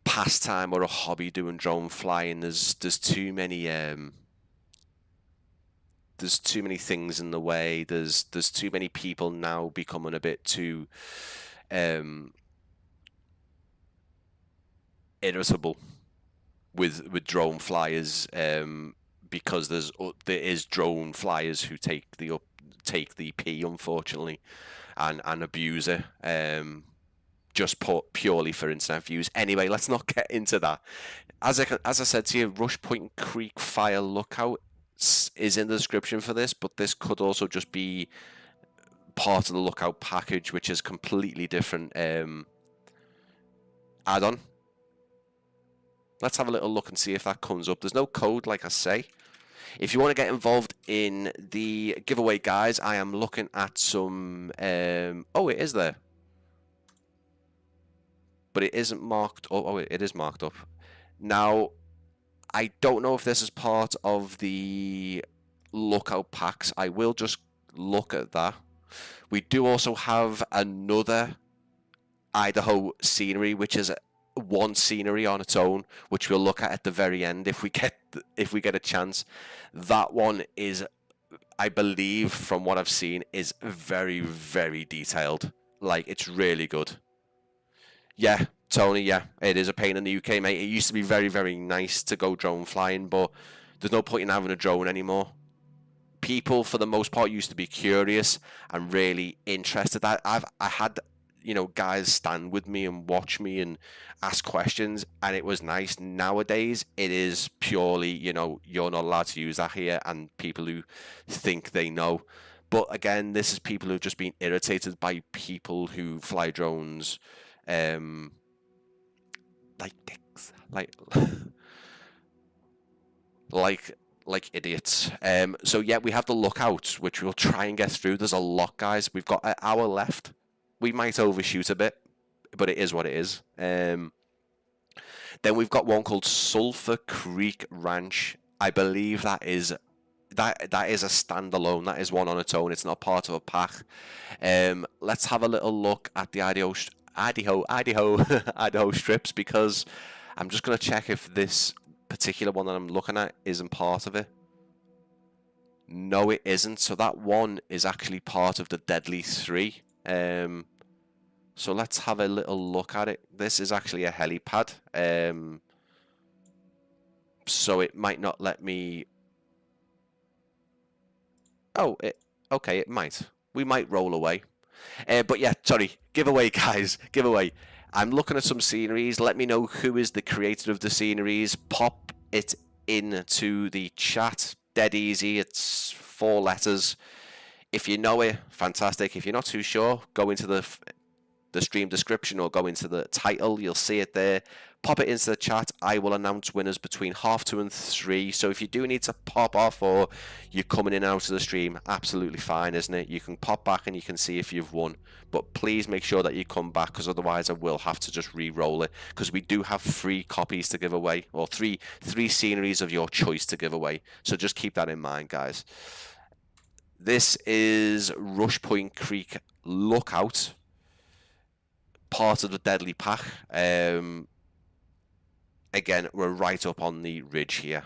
pastime or a hobby doing drone flying. There's too many things in the way. There's too many people now becoming a bit too irritable with drone flyers, because there is drone flyers who take the P, unfortunately, and abuse it, just purely for internet views. Anyway, let's not get into that. As I said to you, Rush Point Creek Fire Lookout is in the description for this, but this could also just be part of the Lookout package, which is completely different add-on. Let's have a little look and see if that comes up. There's no code, like I say. If you want to get involved in the giveaway, guys, I am looking at some... oh, it is there. But it isn't marked up. Oh, it is marked up. Now, I don't know if this is part of the Lookout packs. I will just look at that. We do also have another Idaho scenery, which is one scenery on its own, which we'll look at the very end if we get a chance. That one is, I believe, from what I've seen, is very, very detailed. Like, it's really good. Yeah, Tony, yeah, it is a pain in the UK, mate. It used to be very, very nice to go drone flying, but there's no point in having a drone anymore. People, for the most part, used to be curious and really interested. I had, guys stand with me and watch me and ask questions, and it was nice. Nowadays, it is purely, you're not allowed to use that here, and people who think they know. But again, this is people who've just been irritated by people who fly drones, like dicks, like idiots. So yeah, we have the Lookout, which we'll try and get through. There's a lot, guys. We've got an hour left. We might overshoot a bit, but it is what it is. Then we've got one called Sulfur Creek Ranch. I believe that is a standalone. That is one on its own. It's not part of a pack. Let's have a little look at the Idaho strips, because I'm just going to check if this particular one that I'm looking at isn't part of it. No, it isn't. So that one is actually part of the Deadly 3. So let's have a little look at it. This is actually a helipad. So it might not let me... Oh, okay, it might. We might roll away. But yeah, sorry, giveaway, guys, giveaway. I'm looking at some sceneries. Let me know who is the creator of the sceneries. Pop it into the chat. Dead easy. It's 4 letters. If you know it, fantastic. If you're not too sure, go into the stream description or go into the title. You'll see it there. Pop it into the chat. I will announce winners between 2:30 and 3. So if you do need to pop off or you're coming in and out of the stream, absolutely fine, isn't it? You can pop back and you can see if you've won. But please make sure that you come back, because otherwise I will have to just re-roll it, because we do have 3 copies to give away, or three sceneries of your choice to give away. So just keep that in mind, guys. This is Rush Point Creek Lookout, part of the Deadly Pack. Again, we're right up on the ridge here.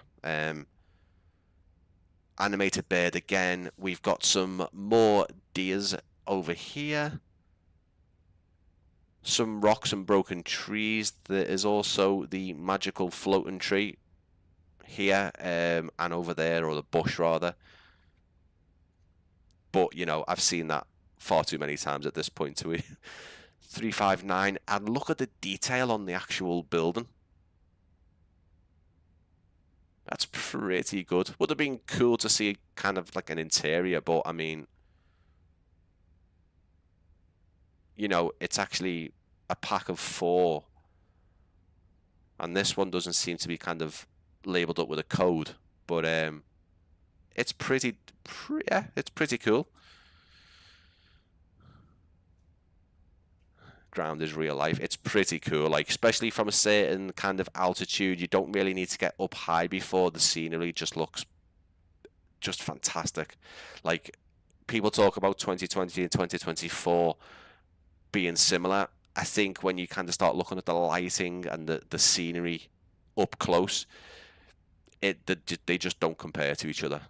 Animated bird again. We've got some more deers over here. Some rocks and broken trees. There is also the magical floating tree here, and over there, or the bush rather. But, you know, I've seen that far too many times at this point to 359. And look at the detail on the actual building. That's pretty good. Would have been cool to see kind of like an interior, but I mean, you know, it's actually a pack of 4. And this one doesn't seem to be kind of labeled up with a code, but it's pretty cool. Ground is real life. It's pretty cool, like, especially from a certain kind of altitude. You don't really need to get up high before the scenery just looks just fantastic. Like, people talk about 2020 and 2024 being similar. I think when you kind of start looking at the lighting and the scenery up close, they just don't compare to each other.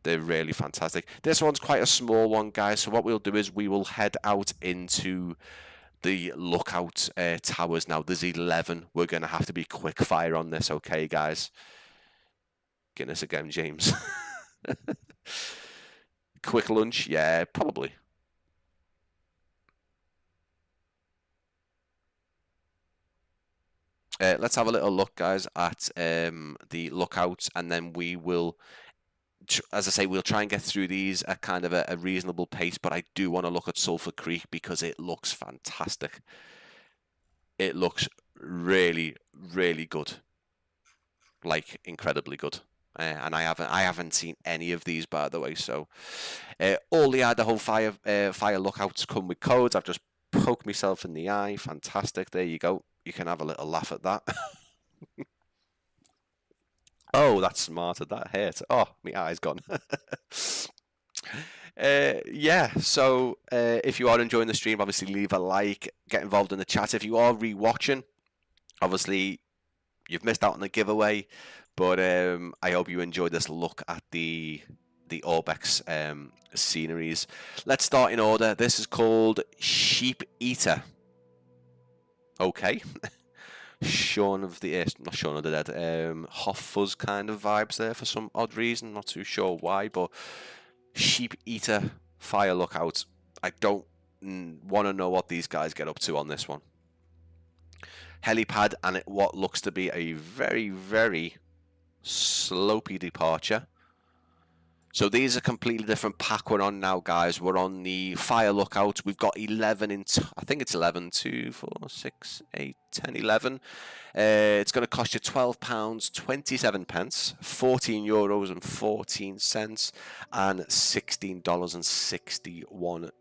They're really fantastic. This one's quite a small one, guys, so what we'll do is we will head out into the lookout towers now. There's 11. We're going to have to be quick fire on this, okay, guys? Guinness again, James. Quick lunch? Yeah, probably. Let's have a little look, guys, at the lookouts, and then we will, as I say, we'll try and get through these at kind of a reasonable pace, but I do want to look at Sulfur Creek because it looks fantastic. It looks really, really good. Like, incredibly good. And I haven't seen any of these, by the way, so all the Idaho fire lookouts come with codes. I've just poked myself in the eye. Fantastic. There you go. You can have a little laugh at that. Oh, that's smarter. That hurt. Oh, my eye's gone. Yeah, so if you are enjoying the stream, obviously leave a like, get involved in the chat. If you are rewatching, obviously you've missed out on the giveaway, but I hope you enjoyed this look at the ORBX sceneries. Let's start in order. This is called Sheep Eater. Okay. Shaun of the not Shaun of the Dead, Hot Fuzz kind of vibes there for some odd reason. Not too sure why, but Sheep Eater fire lookout. I don't want to know what these guys get up to on this one. Helipad and what looks to be a very, very slopey departure. So these are completely different pack we're on now, guys. We're on the fire lookout. We've got 11 in, I think it's 11, 2, 4, 6, 8, 10, 11. It's going to cost you £12, 27 pence, €14 and 14 cents, and $16.61.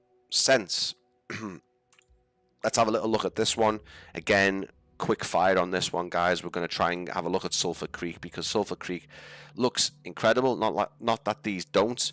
Let's have a little look at this one. Again, quick fire on this one, guys. We're going to try and have a look at Sulfur Creek because Sulfur Creek looks incredible. Not that these don't.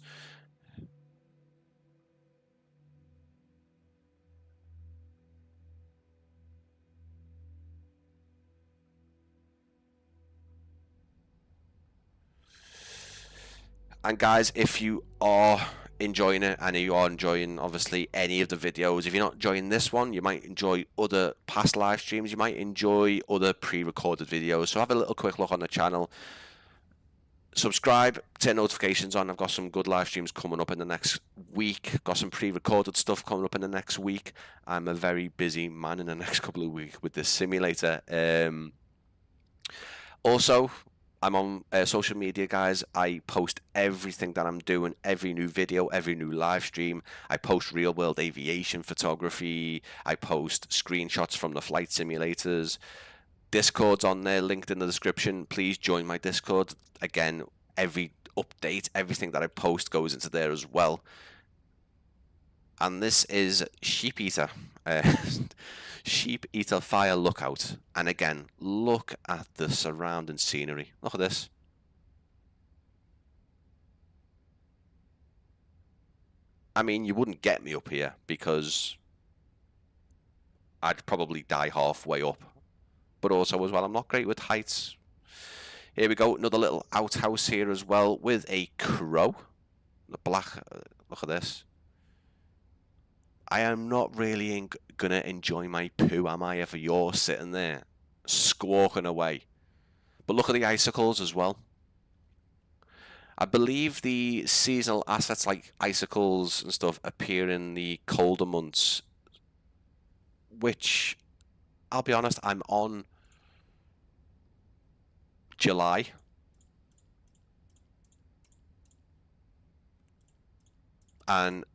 And guys, if you are enjoying it and you are enjoying obviously any of the videos, if you're not enjoying this one, you might enjoy other past live streams, you might enjoy other pre-recorded videos. So have a little quick look on the channel, subscribe, turn notifications on. I've got some good live streams coming up in the next week, got some pre-recorded stuff coming up in the next week. I'm a very busy man in the next couple of weeks with this simulator. Also, I'm on social media, guys. I post everything that I'm doing, every new video, every new live stream. I post real world aviation photography. I post screenshots from the flight simulators. Discord's on there, linked in the description. Please join my Discord. Again, every update, everything that I post goes into there as well. And this is Sheep Eater. Sheep Eater Fire Lookout. And again, look at the surrounding scenery. Look at this. I mean, you wouldn't get me up here because I'd probably die halfway up. But also as well, I'm not great with heights. Here we go, another little outhouse here as well with a crow. The black, look at this. I am not really gonna enjoy my poo, am I, if you're sitting there squawking away. But look at the icicles as well. I believe the seasonal assets like icicles and stuff appear in the colder months, which, I'll be honest, I'm on July. And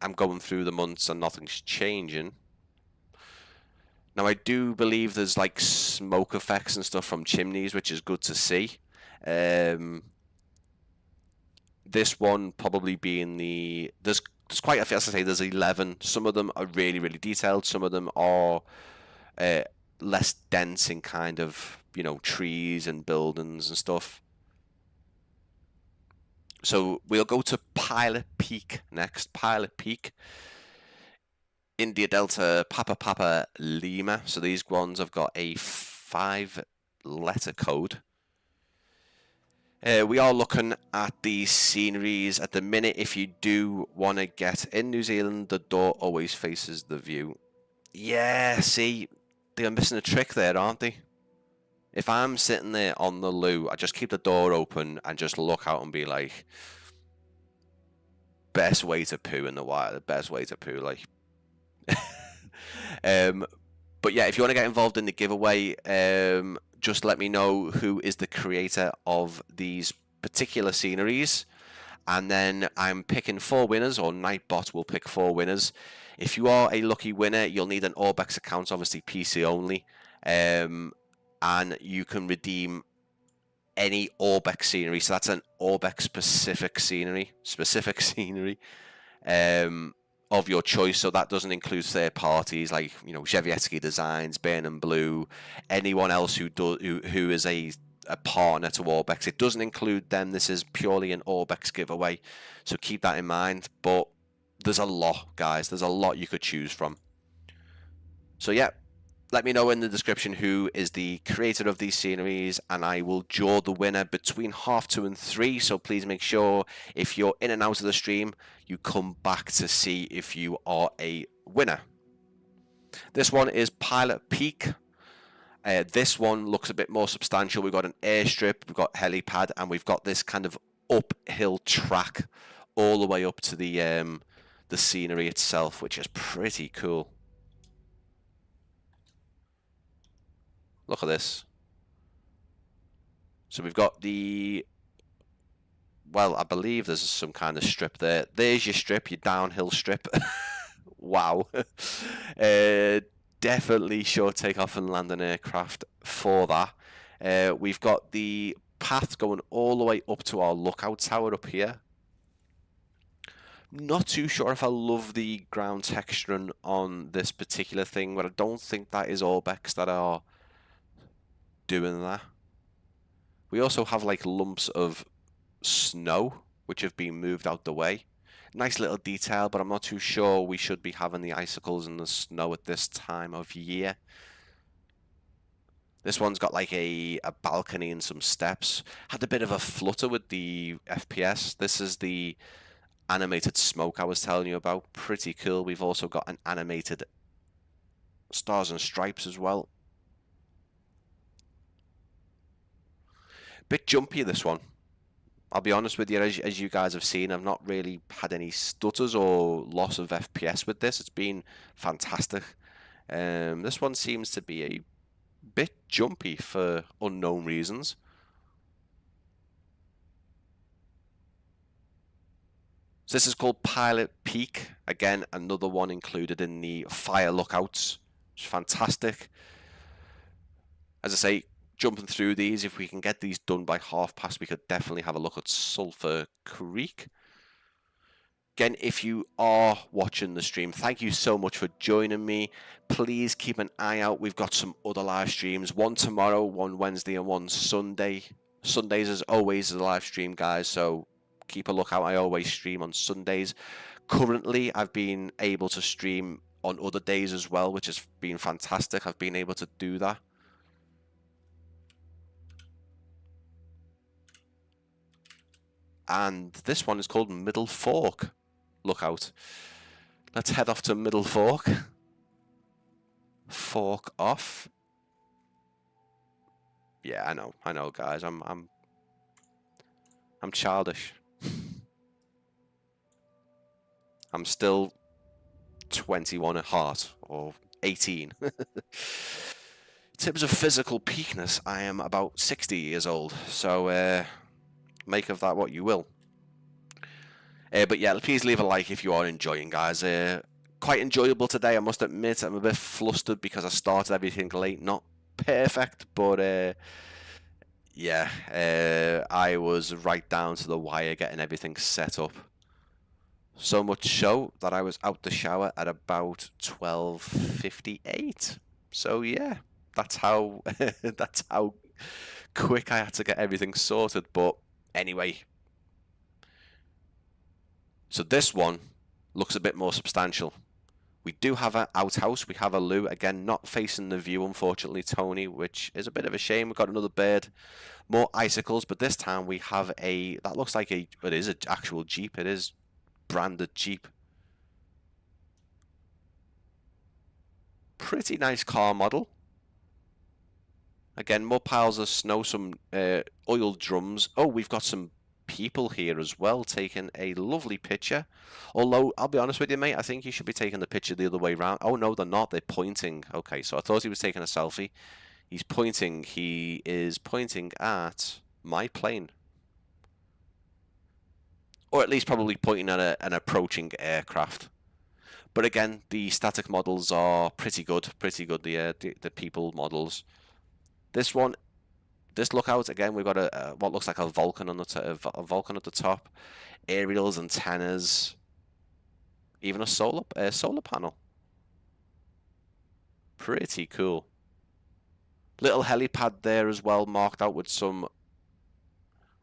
I'm going through the months and nothing's changing. Now, I do believe there's like smoke effects and stuff from chimneys, which is good to see. This one probably being the... There's quite a few, as I say, there's 11. Some of them are really, really detailed. Some of them are less dense in kind of, you know, trees and buildings and stuff. So we'll go to Pilot Peak next. Pilot Peak. India Delta Papa Lima. So these ones have got a 5-letter code. We are looking at the sceneries at the minute. If you do want to get in New Zealand, the door always faces the view. Yeah, see, they're missing a trick there, aren't they? If I'm sitting there on the loo, I just keep the door open and just look out and be like, best way to poo in the wild, the best way to poo, like. But yeah, if you want to get involved in the giveaway, just let me know who is the creator of these particular sceneries, and then I'm picking 4 winners, or Nightbot will pick 4 winners. If you are a lucky winner, you'll need an ORBX account, obviously PC only, and you can redeem any ORBX scenery. So that's an ORBX specific scenery, of your choice. So that doesn't include third parties like, you know, Chevietzky Designs, Burn and Blue, anyone else who is a partner to ORBX. It doesn't include them. This is purely an ORBX giveaway, so keep that in mind. But there's a lot, guys. There's a lot you could choose from. So yeah, let me know in the description who is the creator of these sceneries, and I will draw the winner between 2:30 and 3. So please make sure, if you're in and out of the stream, you come back to see if you are a winner. This one is Pilot Peak. This one looks a bit more substantial. We've got an airstrip, we've got helipad, and we've got this kind of uphill track all the way up to the scenery itself, which is pretty cool. Look at this. So we've got the... Well, I believe there's some kind of strip there. There's your strip, your downhill strip. Wow. Definitely short takeoff and landing aircraft for that. We've got the path going all the way up to our lookout tower up here. Not too sure if I love the ground texturing on this particular thing, but I don't think that is ORBX that are doing that. We also have like lumps of snow which have been moved out the way. Nice little detail, but I'm not too sure we should be having the icicles and the snow at this time of year. This one's got like a balcony and some steps. Had a bit of a flutter with the FPS. This is the animated smoke I was telling you about. Pretty cool. We've also got an animated stars and stripes as well. Bit jumpy, this one. I'll be honest with you, as you guys have seen, I've not really had any stutters or loss of FPS with this. It's been fantastic. This one seems to be a bit jumpy for unknown reasons. So this is called Pilot Peak. Again, another one included in the fire lookouts. It's fantastic. As I say, jumping through these, if we can get these done by past, we could definitely have a look at Sulfur Creek. Again, if you are watching the stream, thank you so much for joining me. Please keep an eye out. We've got some other live streams. One tomorrow, one Wednesday, and one Sunday. Sundays, as always, is a live stream, guys, so keep a lookout. I always stream on Sundays. Currently, I've been able to stream on other days as well, which has been fantastic. I've been able to do that. And this one is called Middle Fork Lookout. Let's head off to Middle Fork. Fork off. Yeah, I know, guys. I'm childish. I'm still 21 at heart, or 18. In terms of physical peakness, I am about 60 years old, so make of that what you will. But yeah, please leave a like if you are enjoying, guys. Quite enjoyable today, I must admit. I'm a bit flustered because I started everything late. Not perfect, but yeah, I was right down to the wire getting everything set up. So much so that I was out the shower at about 12:58. So yeah, that's how that's how quick I had to get everything sorted. But anyway, so this one looks a bit more substantial. We do have an outhouse. We have a loo. Again, not facing the view, unfortunately, Tony, which is a bit of a shame. We've got another bird. More icicles, but this time we have a... That looks like a... It is an actual Jeep. It is branded Jeep. Pretty nice car model. Again, more piles of snow, some oil drums. Oh, we've got some people here as well taking a lovely picture. Although, I'll be honest with you, mate, I think you should be taking the picture the other way around. Oh, no, they're not. They're pointing. Okay, so I thought he was taking a selfie. He's pointing. He is pointing at my plane. Or at least probably pointing at an approaching aircraft. But again, the static models are pretty good. The people models. This one, this lookout, again, we've got a what looks like a Vulcan on a Vulcan at the top, aerials, antennas, even a solar panel. Pretty cool. Little helipad there as well, marked out with some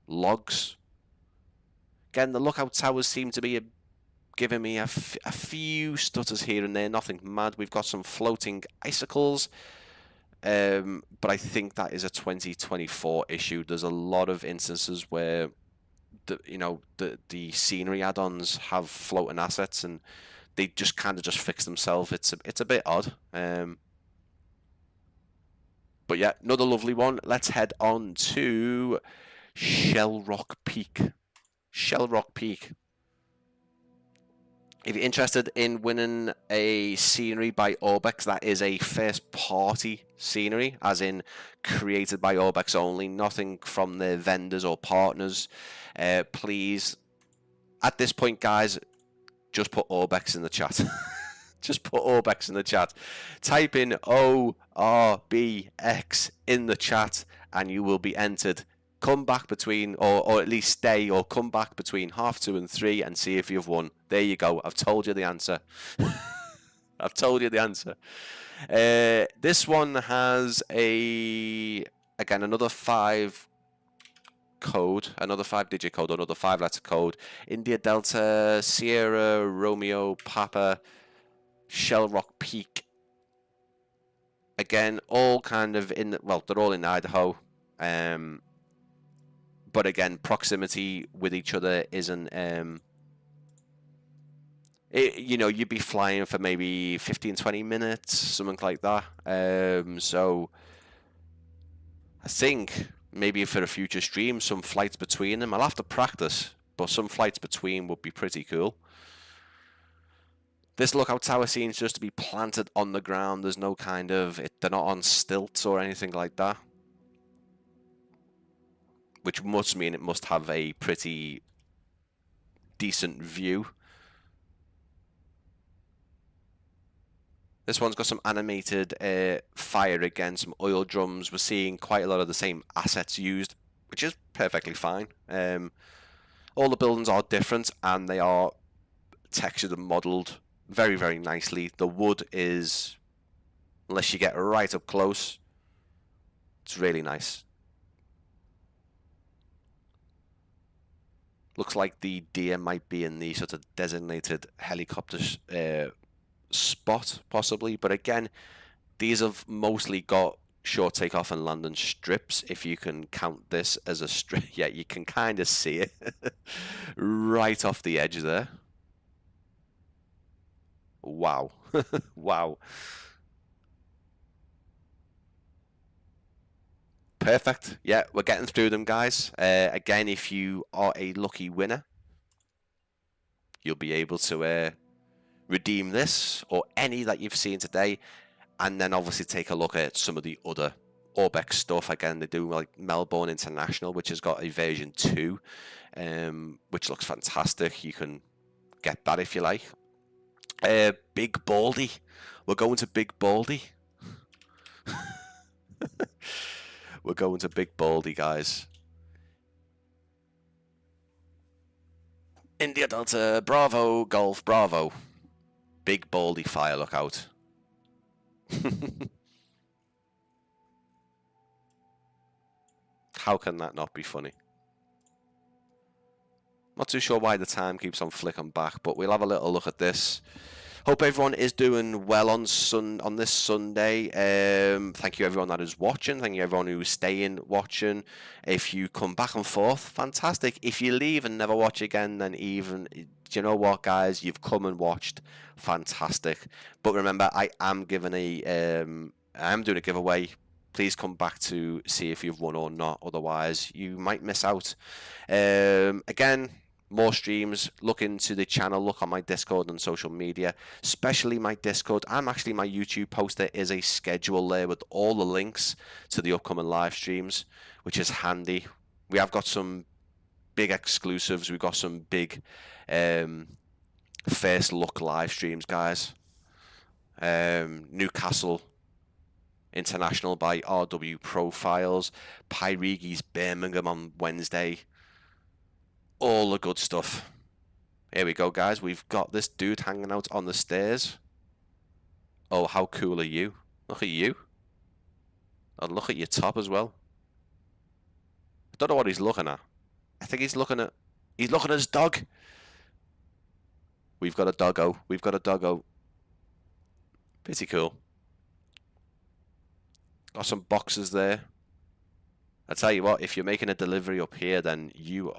logs. Again, the lookout towers seem to be giving me a few stutters here and there, nothing mad. We've got some floating icicles. But I think that is a 2024 issue. There's a lot of instances where the scenery add-ons have floating assets and they just kind of just fix themselves. It's a bit odd. But yeah, another lovely one. Let's head on to Shell Rock Peak. Shell Rock Peak. If you're interested in winning a scenery by ORBX, that is a first-party scenery, as in created by ORBX only, nothing from their vendors or partners. Please, at this point, guys, just put ORBX in the chat. Just put ORBX in the chat. Type in ORBX in the chat, and you will be entered. Come back between, or at least stay, or come back between 2:30 and 3 and see if you've won. There you go. I've told you the answer. I've told you the answer. This one has again, another 5 code, another 5-digit code, another 5-letter code. India Delta, Sierra, Romeo, Papa, Shell Rock Peak. Again, all kind of well, they're all in Idaho. But again, proximity with each other isn't, you'd be flying for maybe 15-20 minutes, something like that. So I think maybe for a future stream, some flights between them. I'll have to practice, but some flights between would be pretty cool. This lookout tower seems just to be planted on the ground. There's no kind of, they're not on stilts or anything like that. Which must mean it must have a pretty decent view. This one's got some animated fire again, some oil drums. We're seeing quite a lot of the same assets used, which is perfectly fine. All the buildings are different, and they are textured and modelled very, very nicely. The wood is, unless you get right up close, it's really nice. Looks like the deer might be in the sort of designated helicopter spot, possibly. But again, these have mostly got short takeoff and landing strips, if you can count this as a strip. Yeah, you can kind of see it right off the edge there. Wow. Wow. Perfect. Yeah, we're getting through them, guys. Again, if you are a lucky winner, you'll be able to redeem this or any that you've seen today, and then obviously take a look at some of the other ORBX stuff. Again, they do like Melbourne International, which has got a version 2, which looks fantastic. You can get that if you like. Big Baldy. We're going to Big Baldy. We're going to Big Baldy, guys. India Delta Bravo Golf Bravo. Big Baldy fire, look out. How can that not be funny? Not too sure why the time keeps on flicking back, but we'll have a little look at this. Hope everyone is doing well on this Sunday. Thank you everyone that is watching. Thank you everyone who's staying watching. If you come back and forth, fantastic. If you leave and never watch again, then even, do you know what, guys? You've come and watched. Fantastic. But remember, I am doing a giveaway. Please come back to see if you've won or not. Otherwise, you might miss out. Again, more streams, look into the channel, look on my Discord and social media, especially my Discord. And actually my YouTube post, there is a schedule there with all the links to the upcoming live streams, which is handy. We have got some big exclusives. We've got some big first look live streams, guys. Newcastle International by RW Profiles, Pyregi's Birmingham on Wednesday. All the good stuff. Here we go, guys. We've got this dude hanging out on the stairs. Oh, how cool are you? Look at you. And look at your top as well. I don't know what he's looking at. I think he's looking at his dog. We've got a doggo. We've got a doggo. Pretty cool. Got some boxes there. I tell you what, if you're making a delivery up here, then you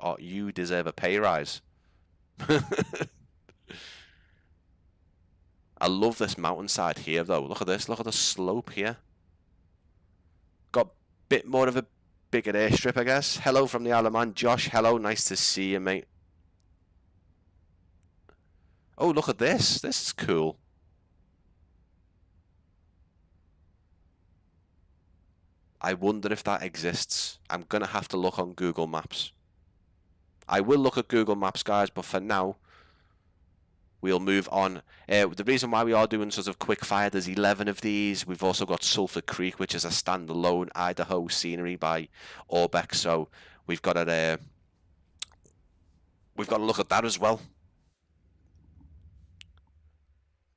deserve a pay rise. I love this mountainside here, though. Look at this. Look at the slope here. Got a bit more of a bigger airstrip, I guess. Hello from the Isle of Man. Josh, hello. Nice to see you, mate. Oh, look at this. This is cool. I wonder if that exists. I'm going to have to look on Google Maps. I will look at Google Maps, guys, but for now, we'll move on. The reason why we are doing sort of quick fire, there's 11 of these. We've also got Sulfur Creek, which is a standalone Idaho Scenery by ORBX. So we've got to look at that as well.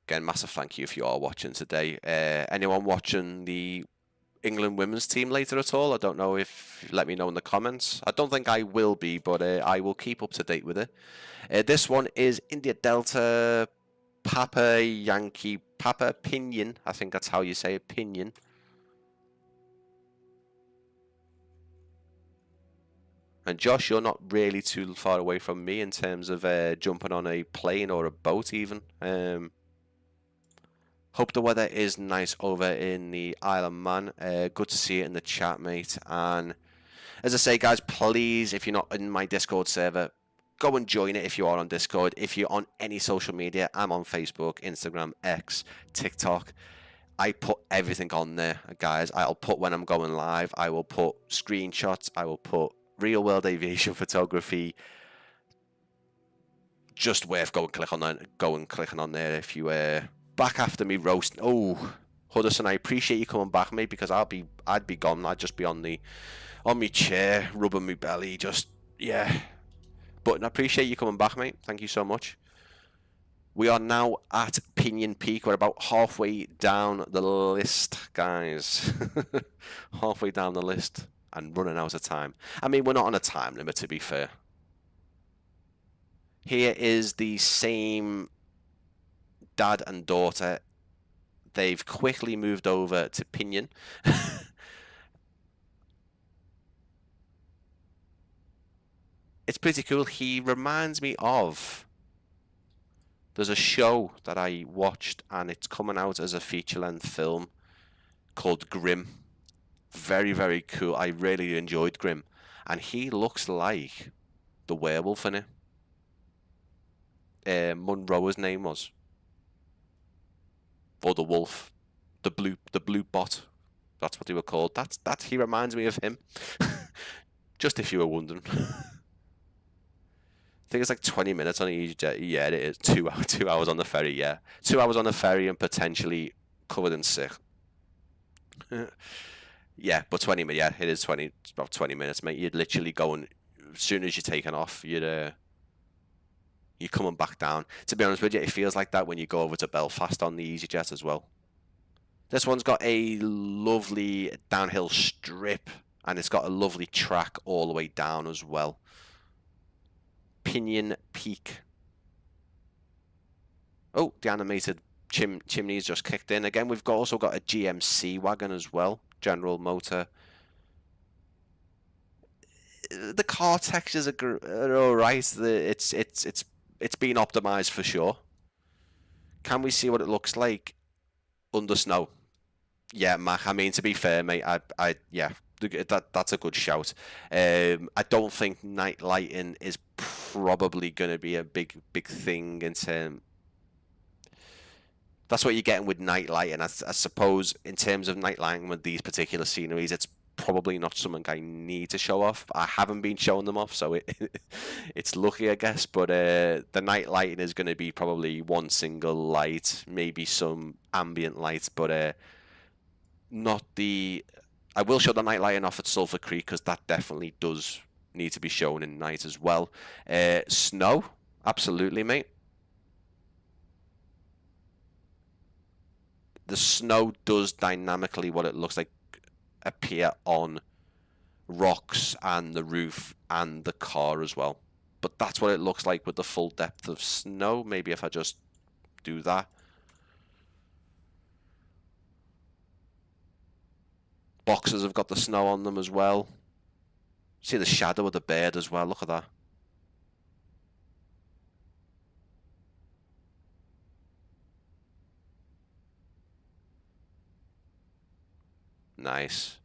Again, massive thank you if you are watching today. Anyone watching the England women's team later at all? I don't know, if let me know in the comments. I don't think I will be, but I will keep up to date with it. This one is India Delta Papa Yankee Papa Pinion. I think that's how you say it, Pinion. And Josh, you're not really too far away from me in terms of jumping on a plane or a boat even. Hope the weather is nice over in the Isle of Man. Good to see it in the chat, mate. And as I say, guys, please, if you're not in my Discord server, go and join it if you are on Discord. If you're on any social media, I'm on Facebook, Instagram, X, TikTok. I put everything on there, guys. I'll put when I'm going live. I will put screenshots. I will put real-world aviation photography. just worth going clicking on there if you back after me roasting. Oh, Hudson, I appreciate you coming back, mate, because I'd be gone. I'd just be on my chair, rubbing my belly, just yeah. But I appreciate you coming back, mate. Thank you so much. We are now at Pinion Peak. We're about halfway down the list, guys. Halfway down the list and running out of time. I mean, we're not on a time limit, to be fair. Here is the same dad and daughter. They've quickly moved over to Pinion. It's pretty cool. He reminds me of... There's a show that I watched, and it's coming out as a feature-length film called Grimm. Very, very cool. I really enjoyed Grimm. And he looks like the werewolf in it. Monroe, his name was. Or the wolf. The blue bot. That's what they were called. That's he reminds me of him. Just if you were wondering. I think it's like 20 minutes on EasyJet. Yeah, it is. 2 hours on the ferry, yeah. 2 hours on the ferry and potentially covered in sick. Yeah, but 20 minutes, yeah, it is 20, it's about 20 minutes, mate. You'd literally go and, as soon as you're taking off, you're coming back down. To be honest with you, it feels like that when you go over to Belfast on the EasyJet as well. This one's got a lovely downhill strip, and it's got a lovely track all the way down as well. Pinion Peak. Oh, the animated chimneys just kicked in. Again, we've also got a GMC wagon as well. General Motor. The car textures are alright. It's been optimized for sure. Can we see what it looks like under snow? Yeah, Mac. I mean, to be fair, mate, yeah, that's a good shout. I don't think night lighting is probably going to be a big thing in terms. That's what you're getting with night lighting. I suppose in terms of night lighting with these particular sceneries, it's probably not something I need to show off. I haven't been showing them off, so it's lucky, I guess. But the night lighting is going to be probably one single light, maybe some ambient lights, but not the... I will show the night lighting off at Sulfur Creek because that definitely does need to be shown in night as well. Snow, absolutely, mate. The snow does dynamically what it looks like appear on rocks and the roof and the car as well. But that's what it looks like with the full depth of snow. Maybe if I just do that. Boxes have got the snow on them as well. See the shadow of the bird as well. Look at that. Nice.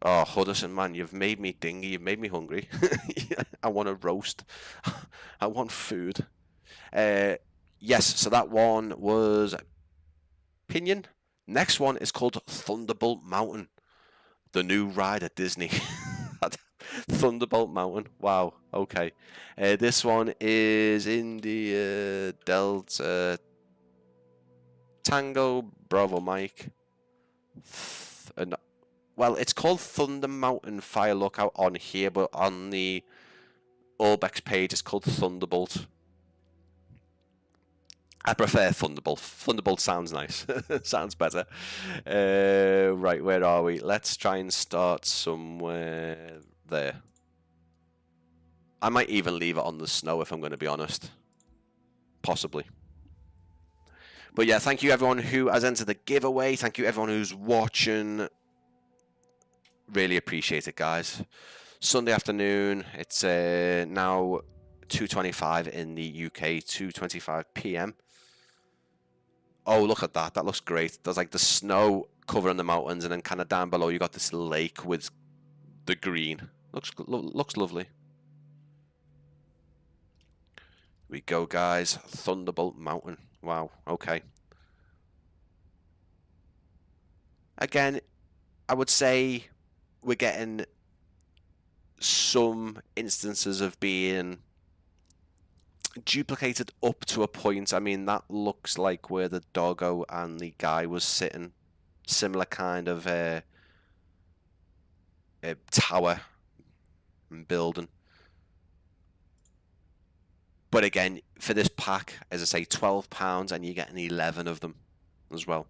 Oh, Hudson, man, you've made me dingy. You've made me hungry. I want a roast. I want food. Yes, so that one was Pinion. Next one is called Thunderbolt Mountain. The new ride at Disney. Thunderbolt Mountain. Wow. Okay. This one is in the Delta Tango Bravo Mike. Well, it's called Thunder Mountain Fire Lookout on here, but on the ORBX page, it's called Thunderbolt. I prefer Thunderbolt. Thunderbolt sounds nice. Sounds better. Right, where are we? Let's try and start somewhere there. I might even leave it on the snow if I'm going to be honest. Possibly. But yeah, thank you everyone who has entered the giveaway. Thank you everyone who's watching. Really appreciate it, guys. Sunday afternoon. It's now 2:25 in the UK, 2:25 p.m. Oh, look at that. That looks great. There's like the snow covering the mountains, and then kind of down below you got this lake with the green. Looks lovely. Here we go, guys. Thunderbolt Mountain. Wow. Okay. Again, I would say we're getting some instances of being duplicated up to a point. I mean, that looks like where the doggo and the guy was sitting. Similar kind of tower and building. But again, for this pack, as I say, £12, and you're getting 11 of them as well.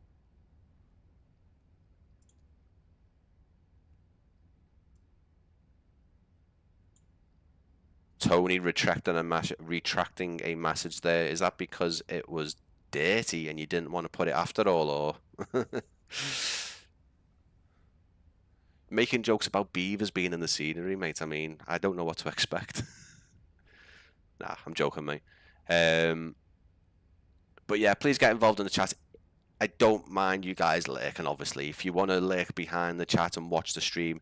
Tony retracting a message there. Is that because it was dirty and you didn't want to put it after all, or making jokes about beavers being in the scenery, mate? I mean, I don't know what to expect. Nah, I'm joking, mate. But yeah, please get involved in the chat. I don't mind you guys lurking, obviously. If you want to lurk behind the chat and watch the stream,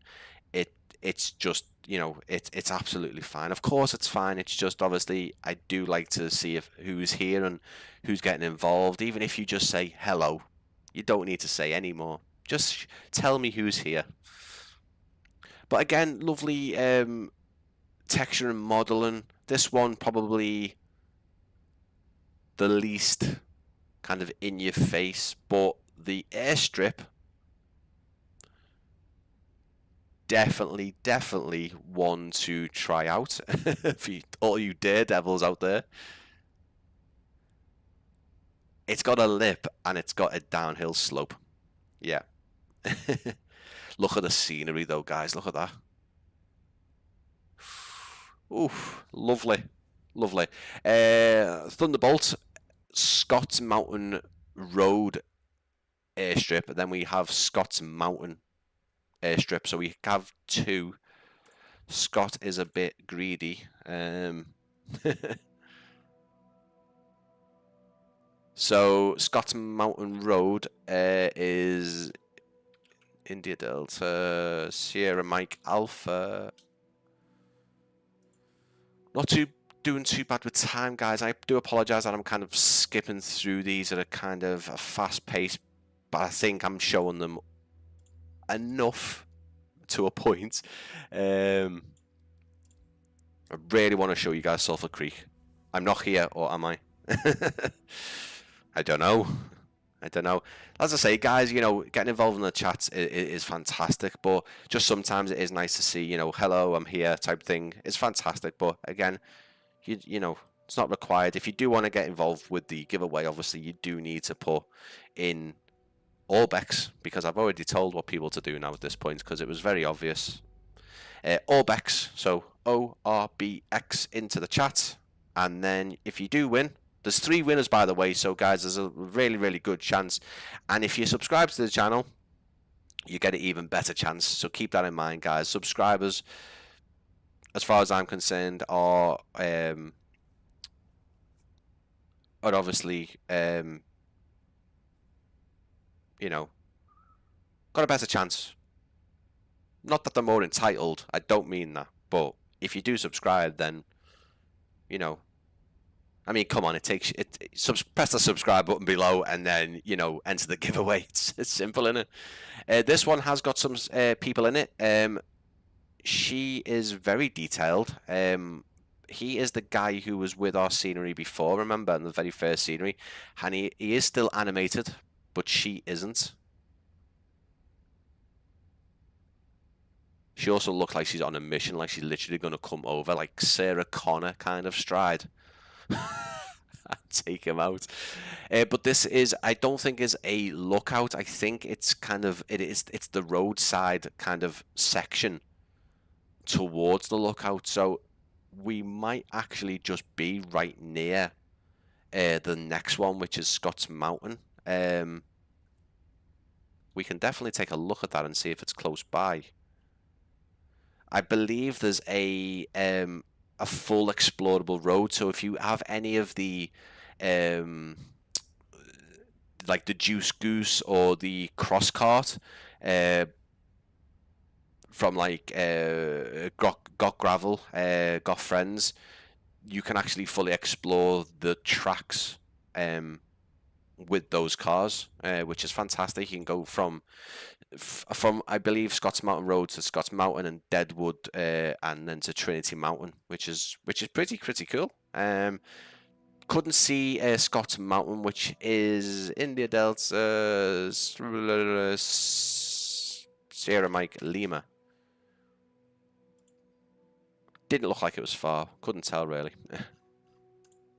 it's just, you know, it's absolutely fine. Of course it's fine. It's just, obviously, I do like to see who's here and who's getting involved. Even if you just say hello, you don't need to say any more. Just tell me who's here. But again, lovely texture and modeling. This one probably the least kind of in your face, but the airstrip definitely one to try out. All you daredevils out there. It's got a lip and it's got a downhill slope. Yeah. Look at the scenery though, guys. Look at that. Oof, lovely. Lovely. Thunderbolt, Scott's Mountain Road airstrip, and then we have Scott's Mountain airstrip. So we have two. Scott is a bit greedy. So Scott's Mountain Road is India Delta Sierra Mike Alpha. Not doing too bad with time, guys. I do apologise that I'm kind of skipping through these at a kind of a fast pace, but I think I'm showing them enough to a point. I really want to show you guys Sulfur Creek. I'm not here, or am I? I don't know. I don't know. As I say, guys, you know, getting involved in the chats is fantastic, but just sometimes it is nice to see, you know, hello, I'm here type thing. It's fantastic, but again, you know, it's not required. If you do want to get involved with the giveaway, obviously you do need to put in ORBX, because I've already told what people to do now at this point, because it was very obvious. ORBX, so ORBX into the chat, and then if you do win, there's 3 winners, by the way, so guys, there's a really good chance, and if you subscribe to the channel, you get an even better chance, so keep that in mind, guys. Subscribers, as far as I'm concerned, are obviously, you know, got a better chance. Not that they're more entitled, I don't mean that, but if you do subscribe, then, you know, I mean, come on, it takes press the subscribe button below and then, you know, enter the giveaway. It's simple, isn't it? This one has got some people in it. She is very detailed. He is the guy who was with our scenery before, remember, in the very first scenery, and he is still animated, but she isn't. She also looks like she's on a mission, like she's literally going to come over, like Sarah Connor kind of stride. Take him out. But this is, I don't think is a lookout. I think it's kind of, it's the roadside kind of section towards the lookout. So we might actually just be right near the next one, which is Scott's Mountain. We can definitely take a look at that and see if it's close by. I believe there's a full explorable road, so if you have any of the like the Juice Goose or the Cross Cart from like Got Gravel, Got Friends, you can actually fully explore the tracks with those cars, which is fantastic. You can go from from, I believe, Scott's Mountain Road to Scott's Mountain and Deadwood, and then to Trinity Mountain, which is pretty cool. Couldn't see Scott's Mountain, which is India Delta Sierra Mike Lima. Didn't look like it was far. Couldn't tell really.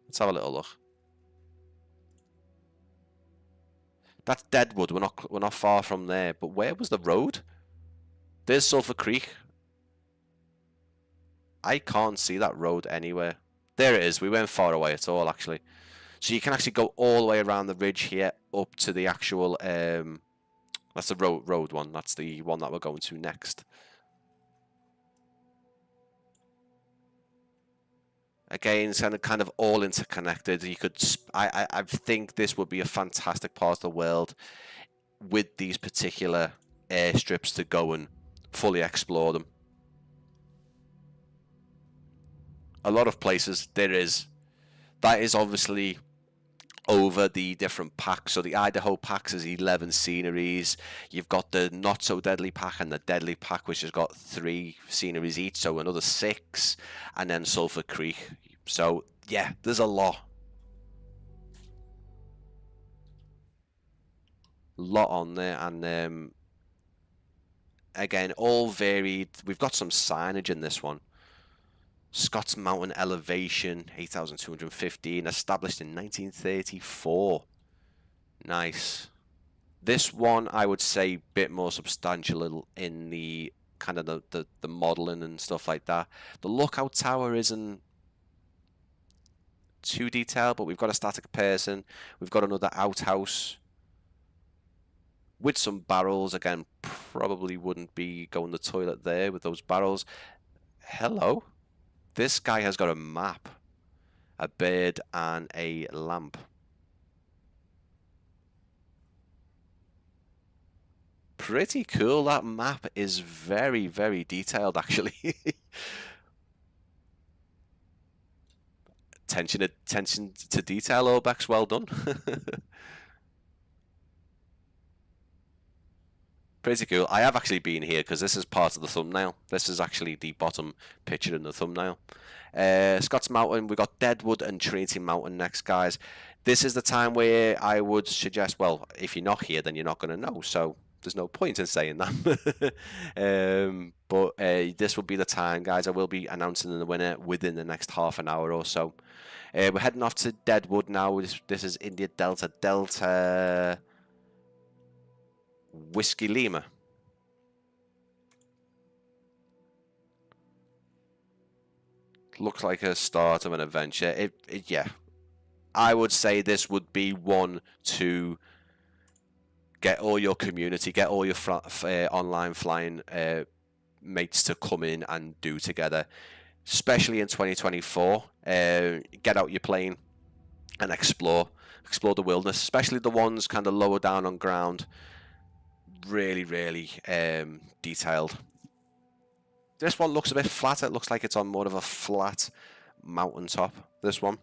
Let's have a little look. That's Deadwood. We're not far from there. But where was the road? There's Sulfur Creek. I can't see that road anywhere. There it is. We weren't far away at all, actually. So you can actually go all the way around the ridge here up to the actual. That's the road one. That's the one that we're going to next. Again, it's kind of all interconnected. You could, I think this would be a fantastic part of the world with these particular airstrips to go and fully explore them. A lot of places there is. That is obviously over the different packs. So the Idaho packs is 11 sceneries. You've got the not so deadly pack and the deadly pack, which has got 3 sceneries each, so another 6, and then Sulfur Creek. So yeah, there's a lot on there, and again, all varied. We've got some signage in this one. Scott's Mountain elevation, 8,215, established in 1934. Nice. This one, I would say, a bit more substantial in the kind of the modeling and stuff like that. The lookout tower isn't too detailed, but we've got a static person. We've got another outhouse with some barrels. Again, probably wouldn't be going to the toilet there with those barrels. Hello. This guy has got a map, a bird, and a lamp. Pretty cool. That map is very, very detailed, actually. Attention to detail, ORBX. Well done. Pretty cool. I have actually been here because this is part of the thumbnail. This is actually the bottom picture in the thumbnail. Scott's Mountain, we've got Deadwood and Trinity Mountain next, guys. This is the time where I would suggest, well, if you're not here, then you're not going to know, so there's no point in saying that. But this will be the time, guys. I will be announcing the winner within the next half an hour or so. We're heading off to Deadwood now. This is India Delta Whiskey Lima. Looks like a start of an adventure. Yeah, I would say this would be one to get all your community, get all your online flying mates to come in and do together, especially in 2024. Get out your plane and explore the wilderness, especially the ones kind of lower down on ground. Really detailed. This one looks a bit flat. It looks like it's on more of a flat mountaintop, this one.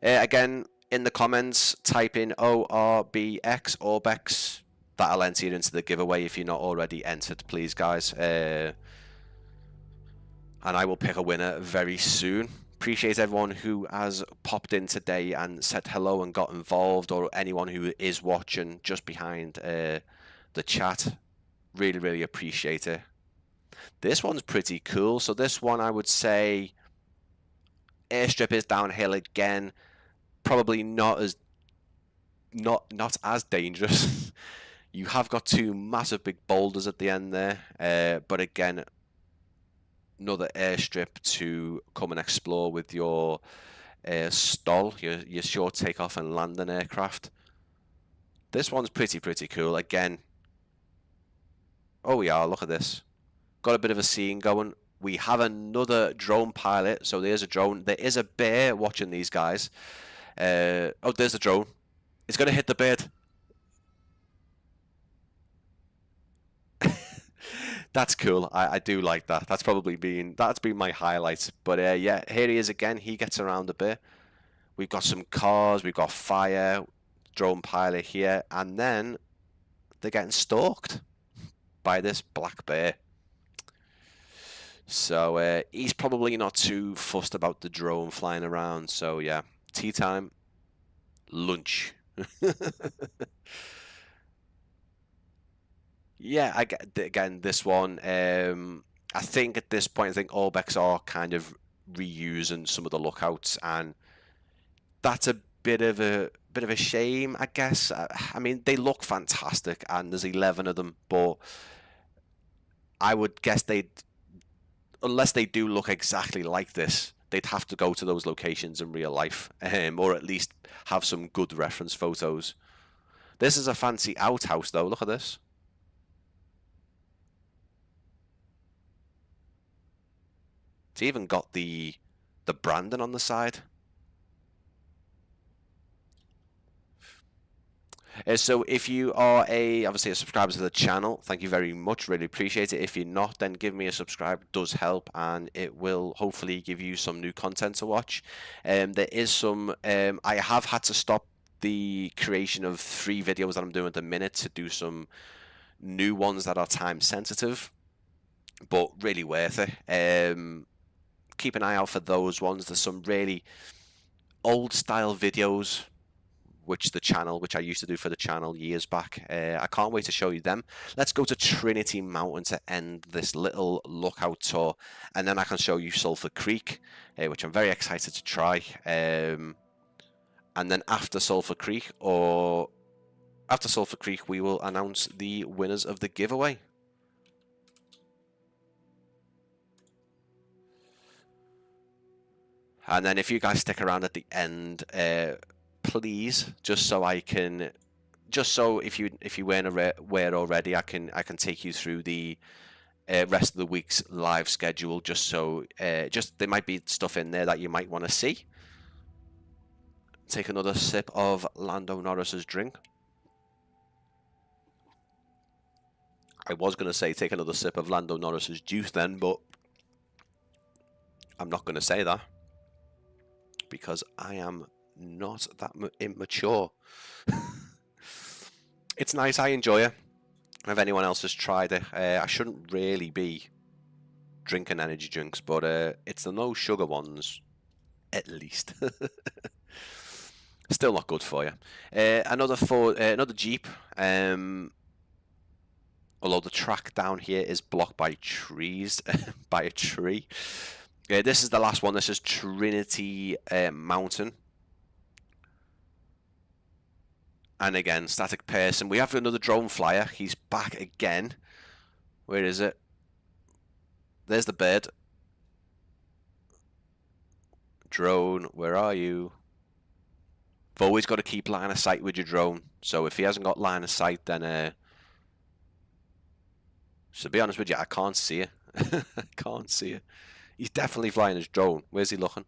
Again, in the comments, type in ORBX. That'll enter you into the giveaway if you're not already entered, please, guys. And I will pick a winner very soon. Appreciate everyone who has popped in today and said hello and got involved, or anyone who is watching just behind the chat. Really appreciate it. This one's pretty cool. So this one, I would say, airstrip is downhill again. Probably not as dangerous. You have got 2 massive big boulders at the end there, but again, another airstrip to come and explore with your STOL, your short takeoff and landing aircraft. This one's pretty cool. Again, oh yeah, look at this. Got a bit of a scene going. We have another drone pilot, so there's a drone. There is a bear watching these guys. Oh, there's the drone. It's going to hit the bird. That's cool. I do like that. That's been my highlight. But yeah, here he is again. He gets around a bit. We've got some cars. We've got fire. Drone pilot here, and then they're getting stalked by this black bear. So he's probably not too fussed about the drone flying around. So yeah, tea time, lunch. Yeah, again, this one, I think at this point, I think ORBX are kind of reusing some of the lookouts, and that's a bit of a shame, I guess. I mean, they look fantastic, and there's 11 of them, but I would guess unless they do look exactly like this, they'd have to go to those locations in real life, or at least have some good reference photos. This is a fancy outhouse, though. Look at this. It's even got the branding on the side. So if you are obviously a subscriber to the channel, thank you very much, really appreciate it. If you're not, then give me a subscribe, it does help, and it will hopefully give you some new content to watch. There is some, I have had to stop the creation of 3 videos that I'm doing at the minute to do some new ones that are time sensitive, but really worth it. Keep an eye out for those ones. There's some really old style videos which I used to do for the channel years back. I can't wait to show you them. Let's go to Trinity Mountain to end this little lookout tour, and then I can show you Sulfur Creek, which I'm very excited to try. And then after Sulfur Creek, we will announce the winners of the giveaway. And then if you guys stick around at the end, please, just so if you weren't aware already, I can take you through the rest of the week's live schedule, just so there might be stuff in there that you might want to see. Take another sip of Lando Norris's drink. I was going to say take another sip of Lando Norris's juice then, but I'm not going to say that because I am not that immature. It's nice, I enjoy it. If anyone else has tried it, I shouldn't really be drinking energy drinks, but it's the no sugar ones, at least. Still not good for you. Another Jeep. Although the track down here is blocked by trees, by a tree. This is the last one. This is Trinity Mountain. And again, static person. We have another drone flyer. He's back again. Where is it? There's the bird. Drone, where are you? You've always got to keep line of sight with your drone. So if he hasn't got line of sight, then to be honest with you, I can't see it. I can't see it. He's definitely flying his drone. Where's he looking?